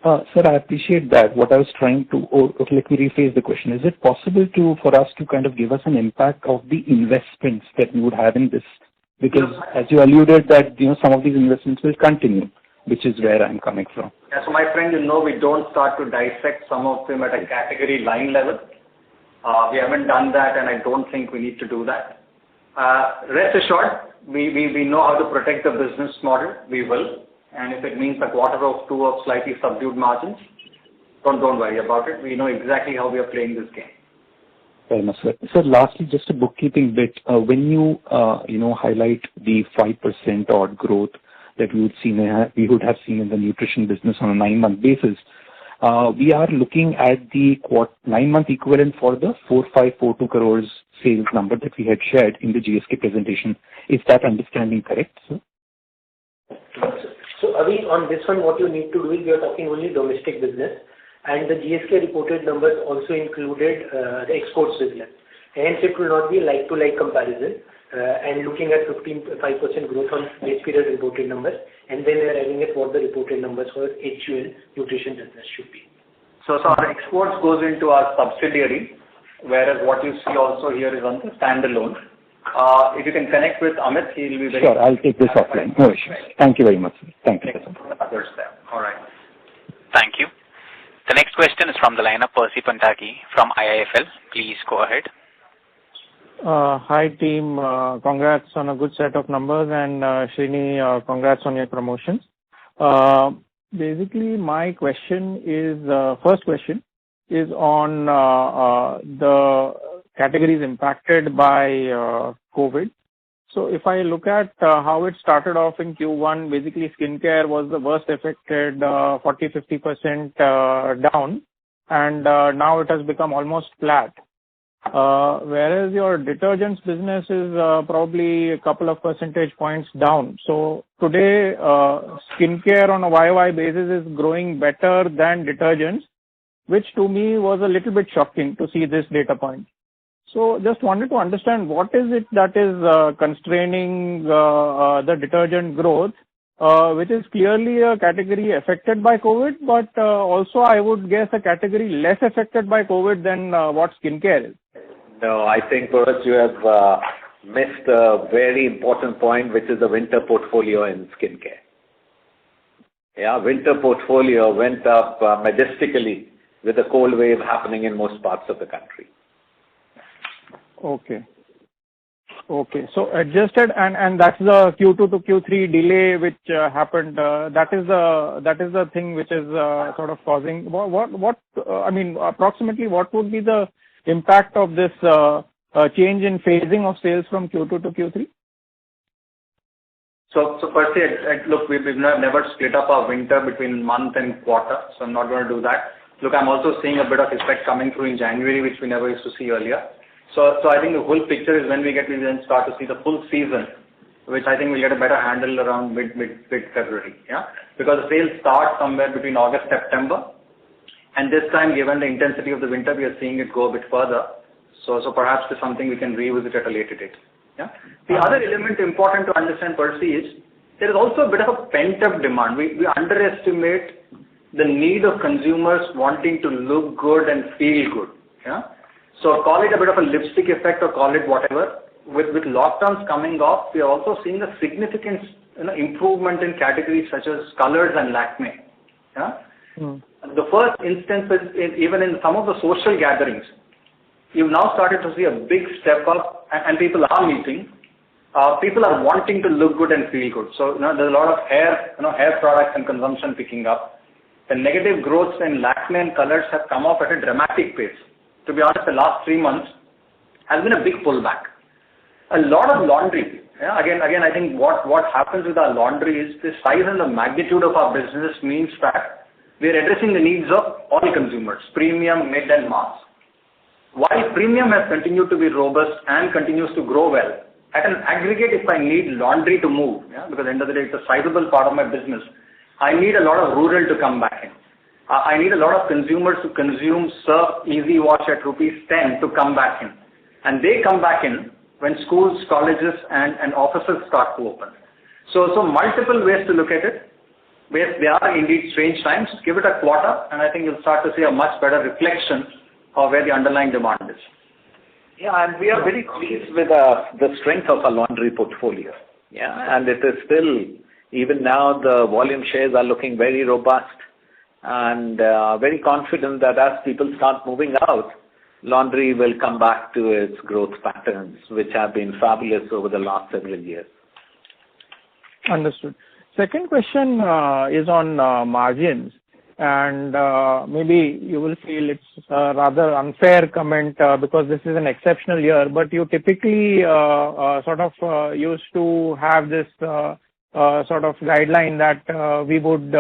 Sir, I appreciate that. What I was trying to, let me rephrase the question. Is it possible for us to kind of give us an impact of the investments that we would have in this? Because as you alluded that, some of these investments will continue, which is where I'm coming from. Yeah, so my friend, we don't start to dissect some of them at a category line level. We haven't done that, and I don't think we need to do that. Rest assured, we know how to protect the business model. We will. And if it means a quarter or two of slightly subdued margins, don't worry about it. We know exactly how we are playing this game. Fair enough, sir. Sir, lastly, just a bookkeeping bit. When you highlight the 5% odd growth that we would have seen in the nutrition business on a 9-month basis, we are looking at the 9-month equivalent for the 4542 crores sales number that we had shared in the GSK presentation. Is that understanding correct, sir? So, Avi, on this one, what you need to do is we are talking only domestic business, and the GSK reported numbers also included the exports business. Hence, it will not be like-to-like comparison, and looking at 5% growth on base period reported numbers, and then we are adding it what the reported numbers for HUL nutrition business should be. So our exports goes into our subsidiary, whereas what you see also here is on the standalone. If you can connect with Amit, he will be very... Sure, I'll take this offline. No issues. Thank you very much, sir. Thank you. Others there. All right. Thank you. The next question is from the line of Percy Panthaki from IIFL. Please go ahead. Hi, team. Congrats on a good set of numbers, and Srini, congrats on your promotions. Basically, my question is, first question is on the categories impacted by COVID. So if I look at how it started off in Q1, basically skincare was the worst affected, 40-50% down, and now it has become almost flat. Whereas your detergents business is probably a couple of percentage points down. So today, skincare on a YOY basis is growing better than detergents, which to me was a little bit shocking to see this data point. So just wanted to understand what is it that is constraining the detergent growth, which is clearly a category affected by COVID, but also I would guess a category less affected by COVID than what skincare is. No, I think for us you have missed a very important point, which is the winter portfolio in skincare. Yeah, winter portfolio went up majestically with the cold wave happening in most parts of the country. Okay. Okay. So adjusted, and that's the Q2 to Q3 delay which happened. That is the thing which is sort of causing. Approximately what would be the impact of this change in phasing of sales from Q2 to Q3? So Percy, look, we've never split up our winter between month and quarter, so I'm not going to do that. Look, I'm also seeing a bit of effect coming through in January, which we never used to see earlier. So I think the whole picture is when we then start to see the full season, which I think we'll get a better handle around mid-February, yeah? Because the sales start somewhere between August, September, and this time, given the intensity of the winter, we are seeing it go a bit further. So perhaps it's something we can revisit at a later date. Yeah? The other element important to understand, Percy, is there is also a bit of a pent-up demand. We underestimate the need of consumers wanting to look good and feel good. Yeah? So call it a bit of a lipstick effect or call it whatever. With lockdowns coming off, we are also seeing a significant improvement in categories such as colors and Lakme. Yeah? The first instance is even in some of the social gatherings, you've now started to see a big step up and people are meeting. People are wanting to look good and feel good. So there's a lot of hair products and consumption picking up. The negative growths in Lakme and colors have come off at a dramatic pace. To be honest, the last 3 months has been a big pullback. A lot of laundry. Yeah, again, I think what happens with our laundry is the size and the magnitude of our business means that we are addressing the needs of all consumers, premium, mid, and mass. While premium has continued to be robust and continues to grow well, at an aggregate, if I need laundry to move, because at the end of the day, it's a sizable part of my business, I need a lot of rural to come back in. I need a lot of consumers to consume Surf Easy Wash at ₹10 to come back in. And they come back in when schools, colleges, and offices start to open. So multiple ways to look at it. They are indeed strange times. Give it a quarter, and I think you'll start to see a much better reflection of where the underlying demand is. Yeah, and we are very pleased with the strength of our laundry portfolio. Yeah, and it is still, even now, the volume shares are looking very robust. And very confident that as people start moving out, laundry will come back to its growth patterns, which have been fabulous over the last several years. Understood. Second question is on margins, and maybe you will feel it's a rather unfair comment because this is an exceptional year, but you typically used to have this sort of guideline that we would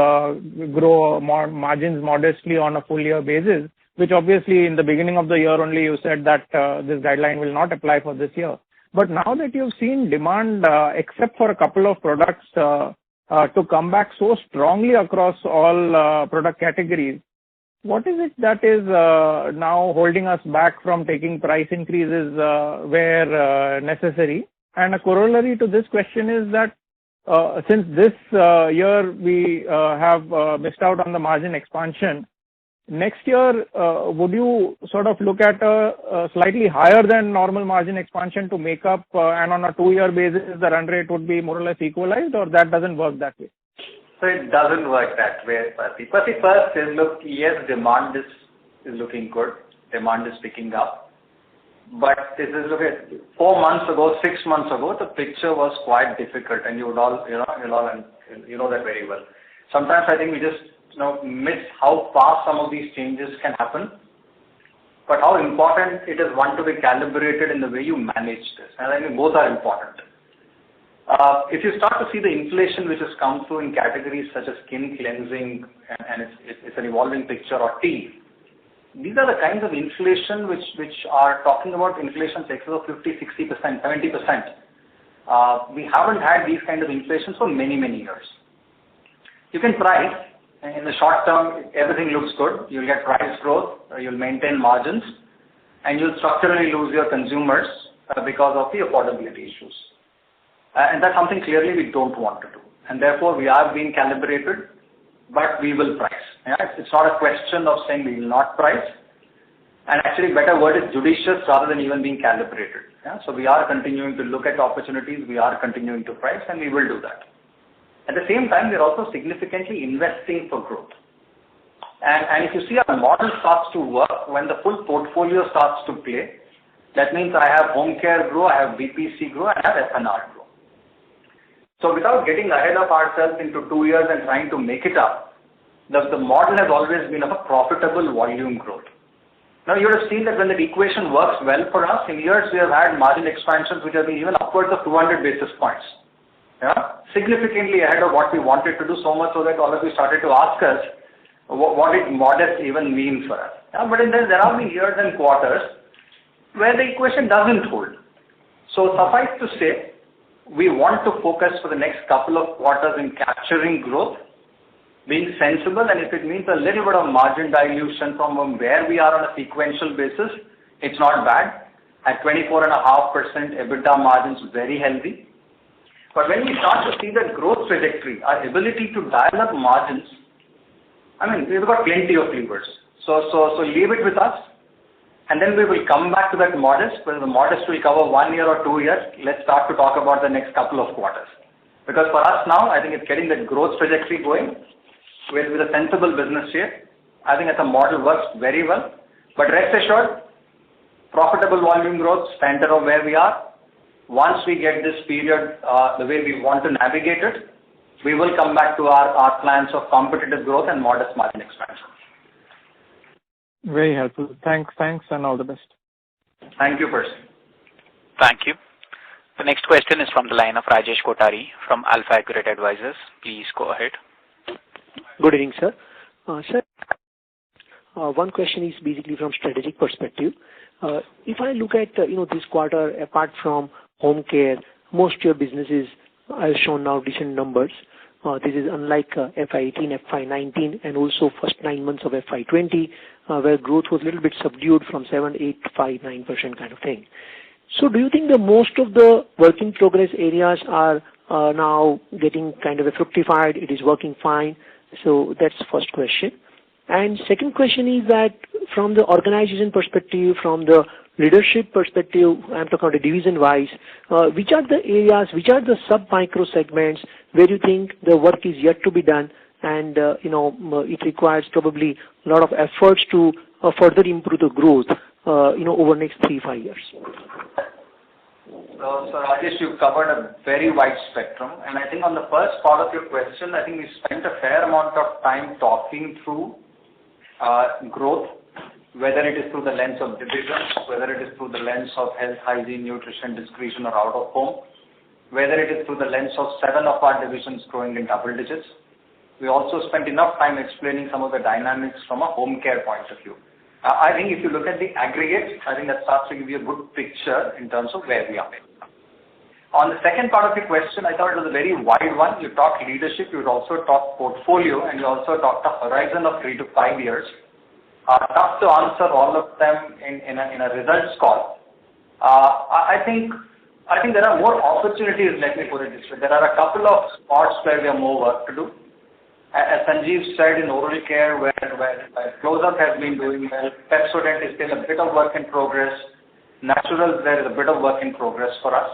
grow margins modestly on a full year basis, which obviously in the beginning of the year only you said that this guideline will not apply for this year. But now that you've seen demand, except for a couple of products, to come back so strongly across all product categories, what is it that is now holding us back from taking price increases where necessary? And a corollary to this question is that since this year we have missed out on the margin expansion, next year would you sort of look at a slightly higher than normal margin expansion to make up and on a 2-year basis the run rate would be more or less equalized, or that doesn't work that way? So it doesn't work that way, Percy. Percy, first is, look, yes, demand is looking good. Demand is picking up. But this is, look at 4 months ago, 6 months ago, the picture was quite difficult, and you would all, you know that very well. Sometimes I think we just miss how fast some of these changes can happen, but how important it is, one, to be calibrated in the way you manage this, and I think both are important. If you start to see the inflation which has come through in categories such as skin cleansing, and it's an evolving picture, or tea, these are the kinds of inflation which are talking about inflation excess of 50, 60%, 70%. We haven't had these kind of inflation for many, many years. You can price. In the short term, everything looks good. You'll get price growth, you'll maintain margins, and you'll structurally lose your consumers because of the affordability issues. And that's something clearly we don't want to do. And therefore, we are being calibrated, but we will price. Yeah? It's not a question of saying we will not price. And actually, better word is judicious rather than even being calibrated. Yeah? So we are continuing to look at opportunities, we are continuing to price, and we will do that. At the same time, we're also significantly investing for growth. And if you see our model starts to work, when the full portfolio starts to play, That means I have home care grow, I have BPC grow, and I have FNR grow. So without getting ahead of ourselves into 2 years and trying to make it up, the model has always been of a profitable volume growth. Now you would have seen that when the equation works well for us, in years we have had margin expansions which have been even upwards of 200 basis points. Yeah, significantly ahead of what we wanted to do, so much so that all of you started to ask us what did modest even mean for us. Yeah, but there have been years and quarters where the equation doesn't hold. So suffice to say, we want to focus for the next couple of quarters in capturing growth, being sensible, and if it means a little bit of margin dilution from where we are on a sequential basis, it's not bad. At 24.5% EBITDA margins, very healthy. But when we start to see that growth trajectory, our ability to dial up margins, I mean, we've got plenty of levers. So leave it with us, and then we will come back to that modest. Whether the modest will cover 1 year or 2 years, let's start to talk about the next couple of quarters. Because for us now, I think it's getting that growth trajectory going with a sensible business shape. I think as a model works very well. But rest assured, profitable volume growth, center of where we are. Once we get this period the way we want to navigate it, we will come back to our plans of competitive growth and modest margin expansion. Very helpful. Thanks, and all the best. Thank you, Percy. Thank you. The next question is from the line of Rajesh Kothari from Alpha Accurate Advisors. Please go ahead. Good evening, sir. Sir, one question is basically from strategic perspective. If I look at this quarter, apart from home care, most of your businesses have shown now decent numbers. This is unlike FY18, FY19, and also first 9 months of FY20, where growth was a little bit subdued from 7, 8, 5, 9% kind of thing. So do you think that most of the work in progress areas are now getting kind of fructified, it is working fine? So that's the first question. And second question is that from the organization perspective, from the leadership perspective, I'm talking about division-wise, which are the areas, which are the sub-micro segments where you think the work is yet to be done and, it requires probably a lot of efforts to further improve the growth, over the next 3-5 years? So Rajesh, you've covered a very wide spectrum, and I think on the first part of your question, I think we spent a fair amount of time talking through growth, whether it is through the lens of divisions, whether it is through the lens of health, hygiene, nutrition, discretion, or out of home, whether it is through the lens of 7 of our divisions growing in double digits. We also spent enough time explaining some of the dynamics from a home care point of view. I think if you look at the aggregate, I think that starts to give you a good picture in terms of where we are. On the second part of your question, I thought it was a very wide one. You talked leadership, you also talked portfolio, and you also talked a horizon of 3 to 5 years. Tough to answer all of them in a results call. I think there are more opportunities, let me put it this way. There are a couple of spots where we have more work to do. As Sanjeev said, in oral care, where Close-Up has been doing well, Pepsodent is still a bit of work in progress. Naturals, there is a bit of work in progress for us.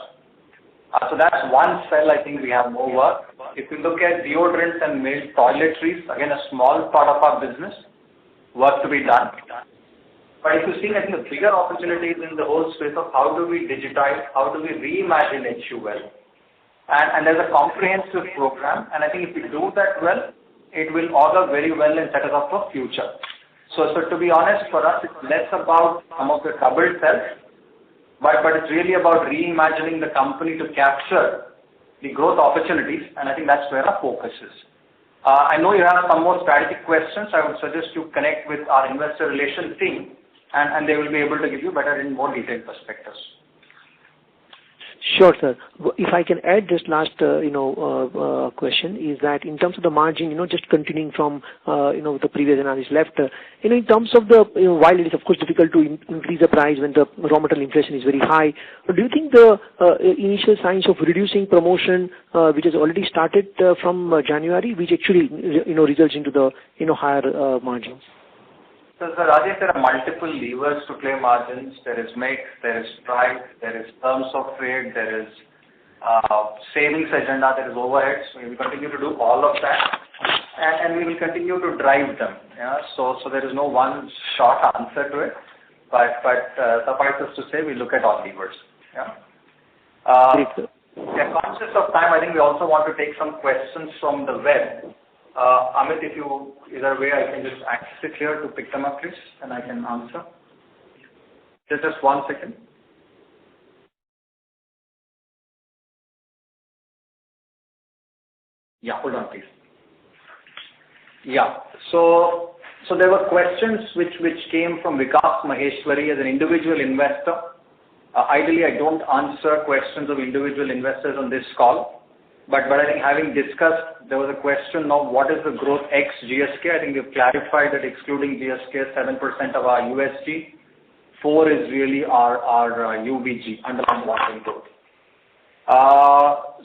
So that's one cell I think we have more work. If you look at deodorants and male toiletries, again a small part of our business, work to be done. But if you see, I think the bigger opportunities in the whole space of how do we digitize, how do we reimagine HUL, and there's a comprehensive program, and I think if we do that well, it will augur very well and set us up for future. So to be honest, for us, it's less about some of the troubled cells, but it's really about reimagining the company to capture the growth opportunities, and I think that's where our focus is. I know you have some more strategic questions. I would suggest you connect with our investor relations team, and they will be able to give you better and more detailed perspectives. Sure, sir. If I can add this last, question is that in terms of the margin, just continuing from, the previous analyst left, in terms of the, while it is of course difficult to increase the price when the raw material inflation is very high, do you think the initial signs of reducing promotion, which has already started from January, which actually, results into the, higher margins? So Rajesh, there are multiple levers to play margins. There is mix, there is price, there is terms of trade, there is savings agenda, there is overheads. We will continue to do all of that, and we will continue to drive them. Yeah? So there is no one short answer to it. but suffices to say we look at all levers. Yeah. Yeah, conscious of time, I think we also want to take some questions from the web. Amit, is there a way I can just access it here to pick them up, please, and I can answer? Just 1 second. Yeah, hold on, please. Yeah. So there were questions which came from Vikas Maheshwari as an individual investor. Ideally, I don't answer questions of individual investors on this call, but I think having discussed, there was a question of what is the growth ex GSK. I think we've clarified that excluding GSK, 7% of our USG, 4 is really our UVG, underlying volume growth.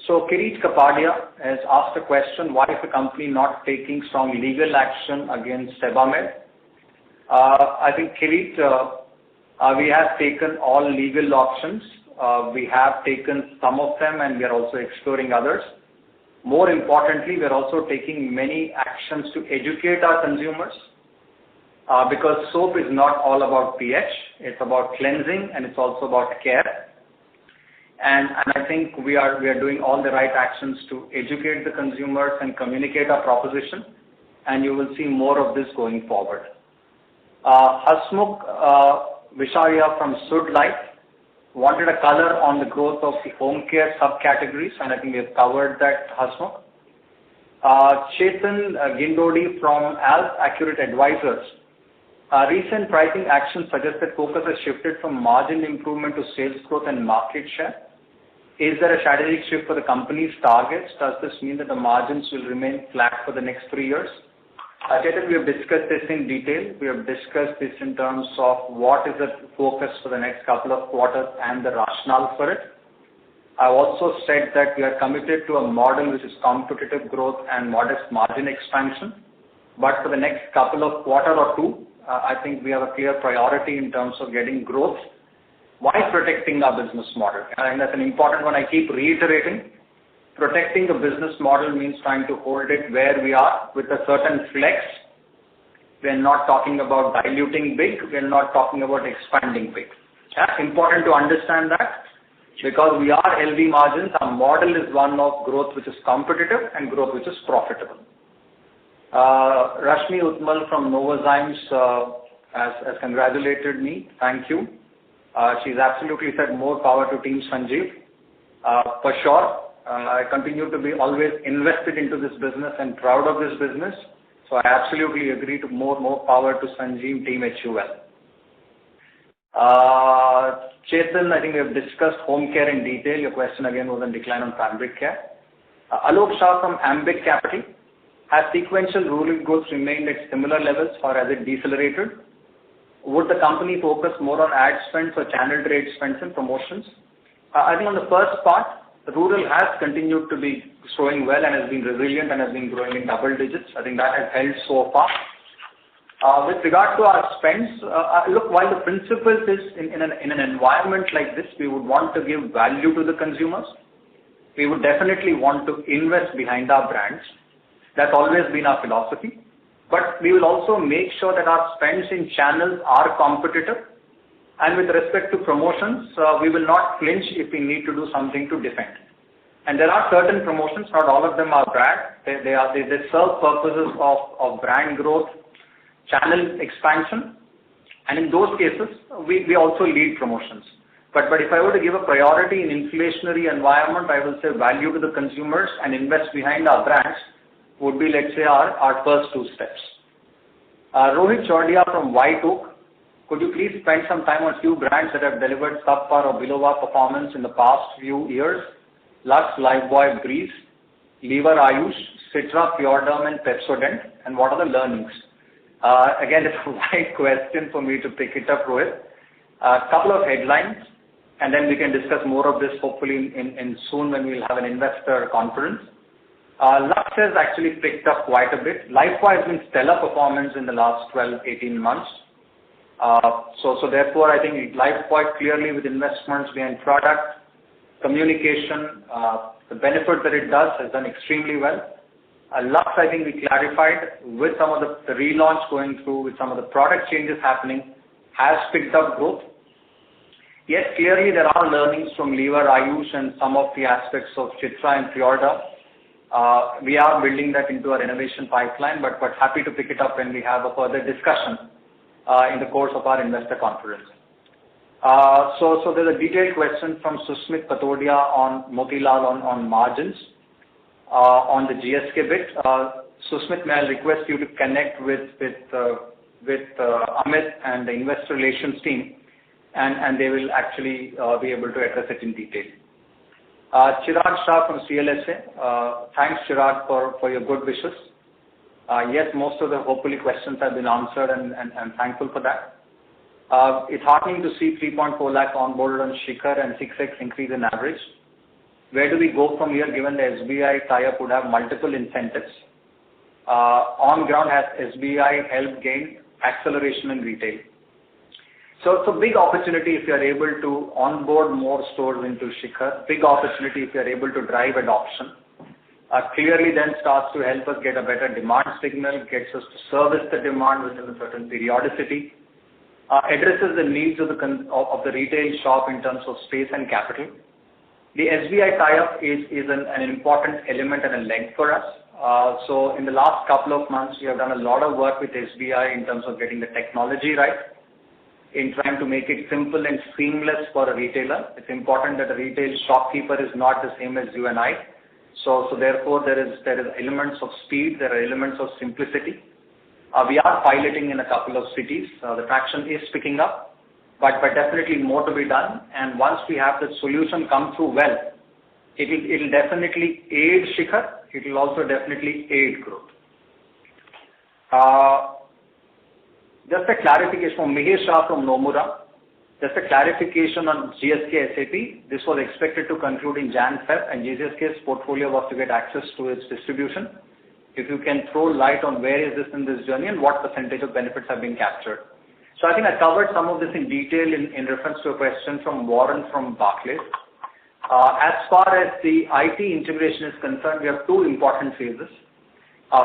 So Kirit Kapadia has asked a question, why is the company not taking strong legal action against Sebamed? I think Kirit, we have taken all legal options. We have taken some of them and we are also exploring others. More importantly, we are also taking many actions to educate our consumers because soap is not all about pH, it's about cleansing and it's also about care. And I think we are doing all the right actions to educate the consumers and communicate our proposition, and you will see more of this going forward. Hasmukh Visharia from Sud Life wanted a color on the growth of the home care subcategories, and I think we have covered that, Hasmukh. Chetan Gindodi from Alf Accurate Advisors. Recent pricing actions suggest that focus has shifted from margin improvement to sales growth and market share. Is there a strategic shift for the company's targets? Does this mean that the margins will remain flat for the next 3 years? Chetan, we have discussed this in detail. We have discussed this in terms of what is the focus for the next couple of quarters and the rationale for it. I've also said that we are committed to a model which is competitive growth and modest margin expansion. But for the next couple of quarter or two, I think we have a clear priority in terms of getting growth while protecting our business model. And that's an important one I keep reiterating. Protecting the business model means trying to hold it where we are with a certain flex. We're not talking about diluting big. We're not talking about expanding big. That's important to understand that because we are healthy margins. Our model is one of growth which is competitive and growth which is profitable. Rashmi Utmal from Novozymes has congratulated me. Thank you. She's absolutely said more power to Team Sanjeev. For sure, I continue to be always invested into this business and proud of this business. So I absolutely agree to more power to Sanjeev, Team HUL. Chetan, I think we have discussed home care in detail. Your question again was on decline on fabric care. Alok Shah from Ambit Capital. Has sequential rural growth remained at similar levels or has it decelerated? Would the company focus more on ad spends or channel trade spends and promotions? I think on the first part, rural has continued to be showing well and has been resilient and has been growing in double digits. I think that has held so far. With regard to our spends, look, while the principle is in an environment like this, we would want to give value to the consumers. We would definitely want to invest behind our brands. That's always been our philosophy. But we will also make sure that our spends in channels are competitive. And with respect to promotions, we will not flinch if we need to do something to defend. And there are certain promotions, not all of them are bad. They serve purposes of brand growth, channel expansion. And in those cases, we also lead promotions. But if I were to give a priority in inflationary environment, I will say value to the consumers and invest behind our brands would be, let's say, our first two steps. Rohit Chordia from White Oak, could you please spend some time on few brands that have delivered subpar or below par performance in the past few years? Lux, Lifebuoy, Breeze, Lever Ayush, Citra, Pure Derm and Pepsodent, and what are the learnings? Again, it's a wide question for me to pick it up, Rohit. A couple of headlines, and then we can discuss more of this hopefully in soon when we'll have an investor conference. Lux has actually picked up quite a bit. Lifebuoy has been stellar performance in the last 12-18 months. So therefore, I think Lifebuoy clearly with investments behind product, communication, the benefit that it does has done extremely well. Lux, I think we clarified with some of the relaunch going through, with some of the product changes happening, has picked up growth. Yes, clearly there are learnings from Lever, Ayush and some of the aspects of Qtr3 and FY21. We are building that into our innovation pipeline, but happy to pick it up when we have a further discussion in the course of our investor conference. So there's a detailed question from Susmit Patodia on Motilal on margins. On the GSK bit, Susmit, may I request you to connect with Amit and the investor relations team, and they will actually be able to address it in detail. Chirag Shah from CLSA. Thanks, Chirag, for your good wishes. Yes, most of the hopefully questions have been answered, and I'm thankful for that. It's heartening to see 3.4 lakh onboarded on Shikhar and 6x increase in average. Where do we go from here, given the SBI tie-up would have multiple incentives? On ground, has SBI helped gain acceleration in retail? So it's a big opportunity if you are able to onboard more stores into Shikhar. Big opportunity if you are able to drive adoption. Clearly then starts to help us get a better demand signal, gets us to service the demand within a certain periodicity, addresses the needs of the retail shop in terms of space and capital. The SBI tie-up is an important element and a leg for us. So in the last couple of months, we have done a lot of work with SBI in terms of getting the technology right, in trying to make it simple and seamless for a retailer. It's important that a retail shopkeeper is not the same as you and I. So therefore, there is elements of speed, there are elements of simplicity. We are piloting in a couple of cities. The traction is picking up. But definitely more to be done, and once we have the solution come through well, it'll definitely aid Shikhar, it will also definitely aid growth. Just a clarification from Mihir Shah from Nomura, just a clarification on GSK SAP. This was expected to conclude in Jan-Feb, and GSK's portfolio was to get access to its distribution. If you can throw light on where is this in this journey and what percentage of benefits have been captured. So I think I covered some of this in detail in reference to a question from Warren from Barclays. As far as the IT integration is concerned, we have two important phases.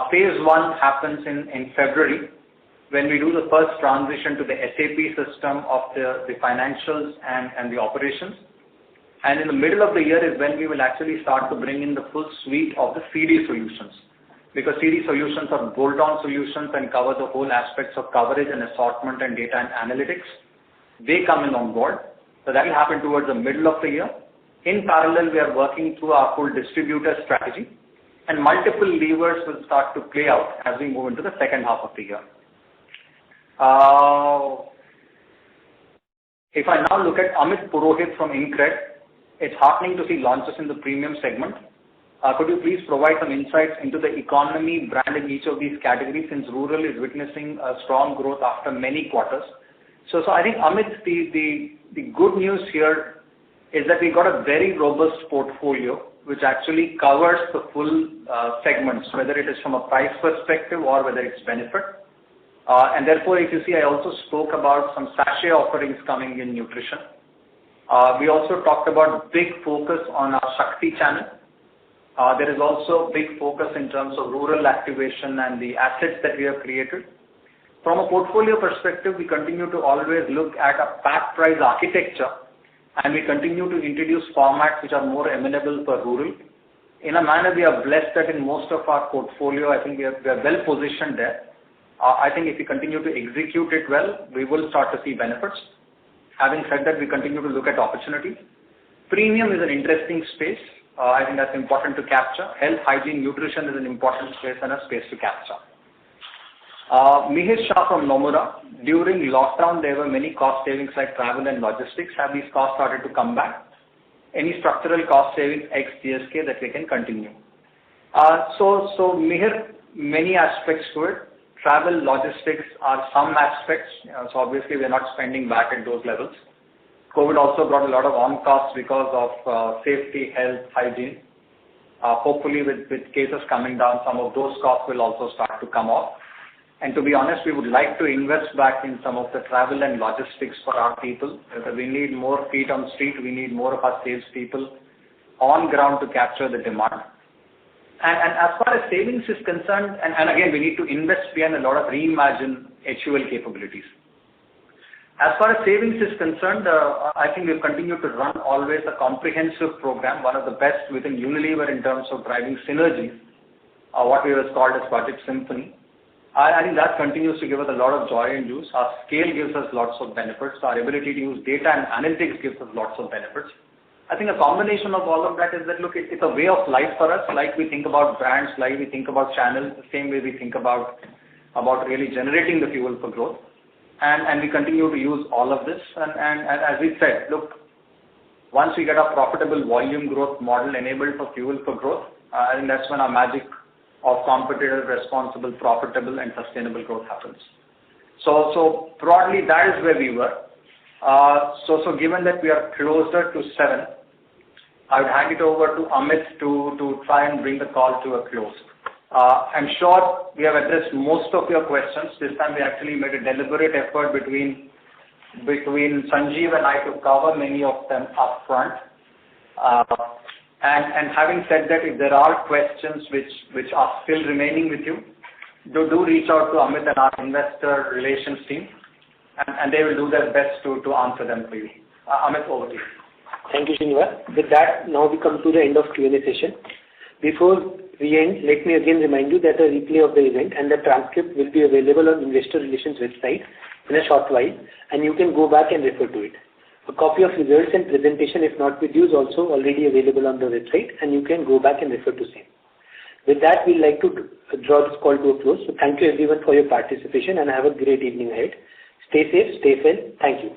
Phase 1 happens in February, when we do the first transition to the SAP system of the financials and the operations. And in the middle of the year is when we will actually start to bring in the full suite of the CD solutions. Because CD solutions are bolt-on solutions and cover the whole aspects of coverage and assortment and data and analytics. They come in on board. So that will happen towards the middle of the year. In parallel, we are working through our full distributor strategy, and multiple levers will start to play out as we move into the second half of the year. If I now look at Amit Purohit from InCred, it's heartening to see launches in the premium segment. Could you please provide some insights into the economy brand in each of these categories, since rural is witnessing a strong growth after many quarters? So I think, Amit, the good news here is that we got a very robust portfolio which actually covers the full segments, whether it is from a price perspective or whether it's benefit. And therefore, if you see, I also spoke about some sachet offerings coming in nutrition. We also talked about big focus on our Shakti channel. There is also big focus in terms of rural activation and the assets that we have created. From a portfolio perspective, we continue to always look at a pack price architecture, and we continue to introduce formats which are more amenable for rural. In a manner, we are blessed that in most of our portfolio, I think we are well positioned there. I think if we continue to execute it well, we will start to see benefits. Having said that, we continue to look at opportunities. Premium is an interesting space. I think that's important to capture. Health, hygiene, nutrition is an important space and a space to capture. Mihir Shah from Nomura. During lockdown, there were many cost savings like travel and logistics. Have these costs started to come back? Any structural cost savings ex GSK that we can continue? So Mihir, many aspects to it. Travel, logistics are some aspects. So obviously, we are not spending back at those levels. COVID also brought a lot of on costs because of safety, health, hygiene. Hopefully, with cases coming down, some of those costs will also start to come off. And to be honest, we would like to invest back in some of the travel and logistics for our people. We need more feet on street. We need more of our sales people on ground to capture the demand. And as far as savings is concerned, and again, we need to invest behind a lot of reimagine HUL capabilities. As far as savings is concerned, I think we've continued to run always a comprehensive program, one of the best within Unilever in terms of driving synergies, what we have called as Project Symphony. I think that continues to give us a lot of joy and juice. Our scale gives us lots of benefits. Our ability to use data and analytics gives us lots of benefits. I think a combination of all of that is that, look, it's a way of life for us, like we think about brands, like we think about channels, the same way we think about really generating the fuel for growth. And we continue to use all of this. And as we said, look, once we get a profitable volume growth model enabled for fuel for growth, I think that's when our magic of competitive, responsible, profitable, and sustainable growth happens. So broadly, that is where we were. So given that we are closer to 7, I would hand it over to Amit to try and bring the call to a close. I'm sure we have addressed most of your questions. This time we actually made a deliberate effort between Sanjeev and I to cover many of them up front. And having said that, if there are questions which are still remaining with you, do reach out to Amit and our investor relations team, and they will do their best to answer them for you. Amit, over to you. Thank you, Srinivas. With that, now we come to the end of Q&A session. Before we end, let me again remind you that a replay of the event and the transcript will be available on Investor Relations website in a short while, and you can go back and refer to it. A copy of results and presentation, if not with you, is also already available on the website, and you can go back and refer to same. With that, we'd like to draw this call to a close. So thank you everyone for your participation, and have a great evening ahead. Stay safe, stay well. Thank you.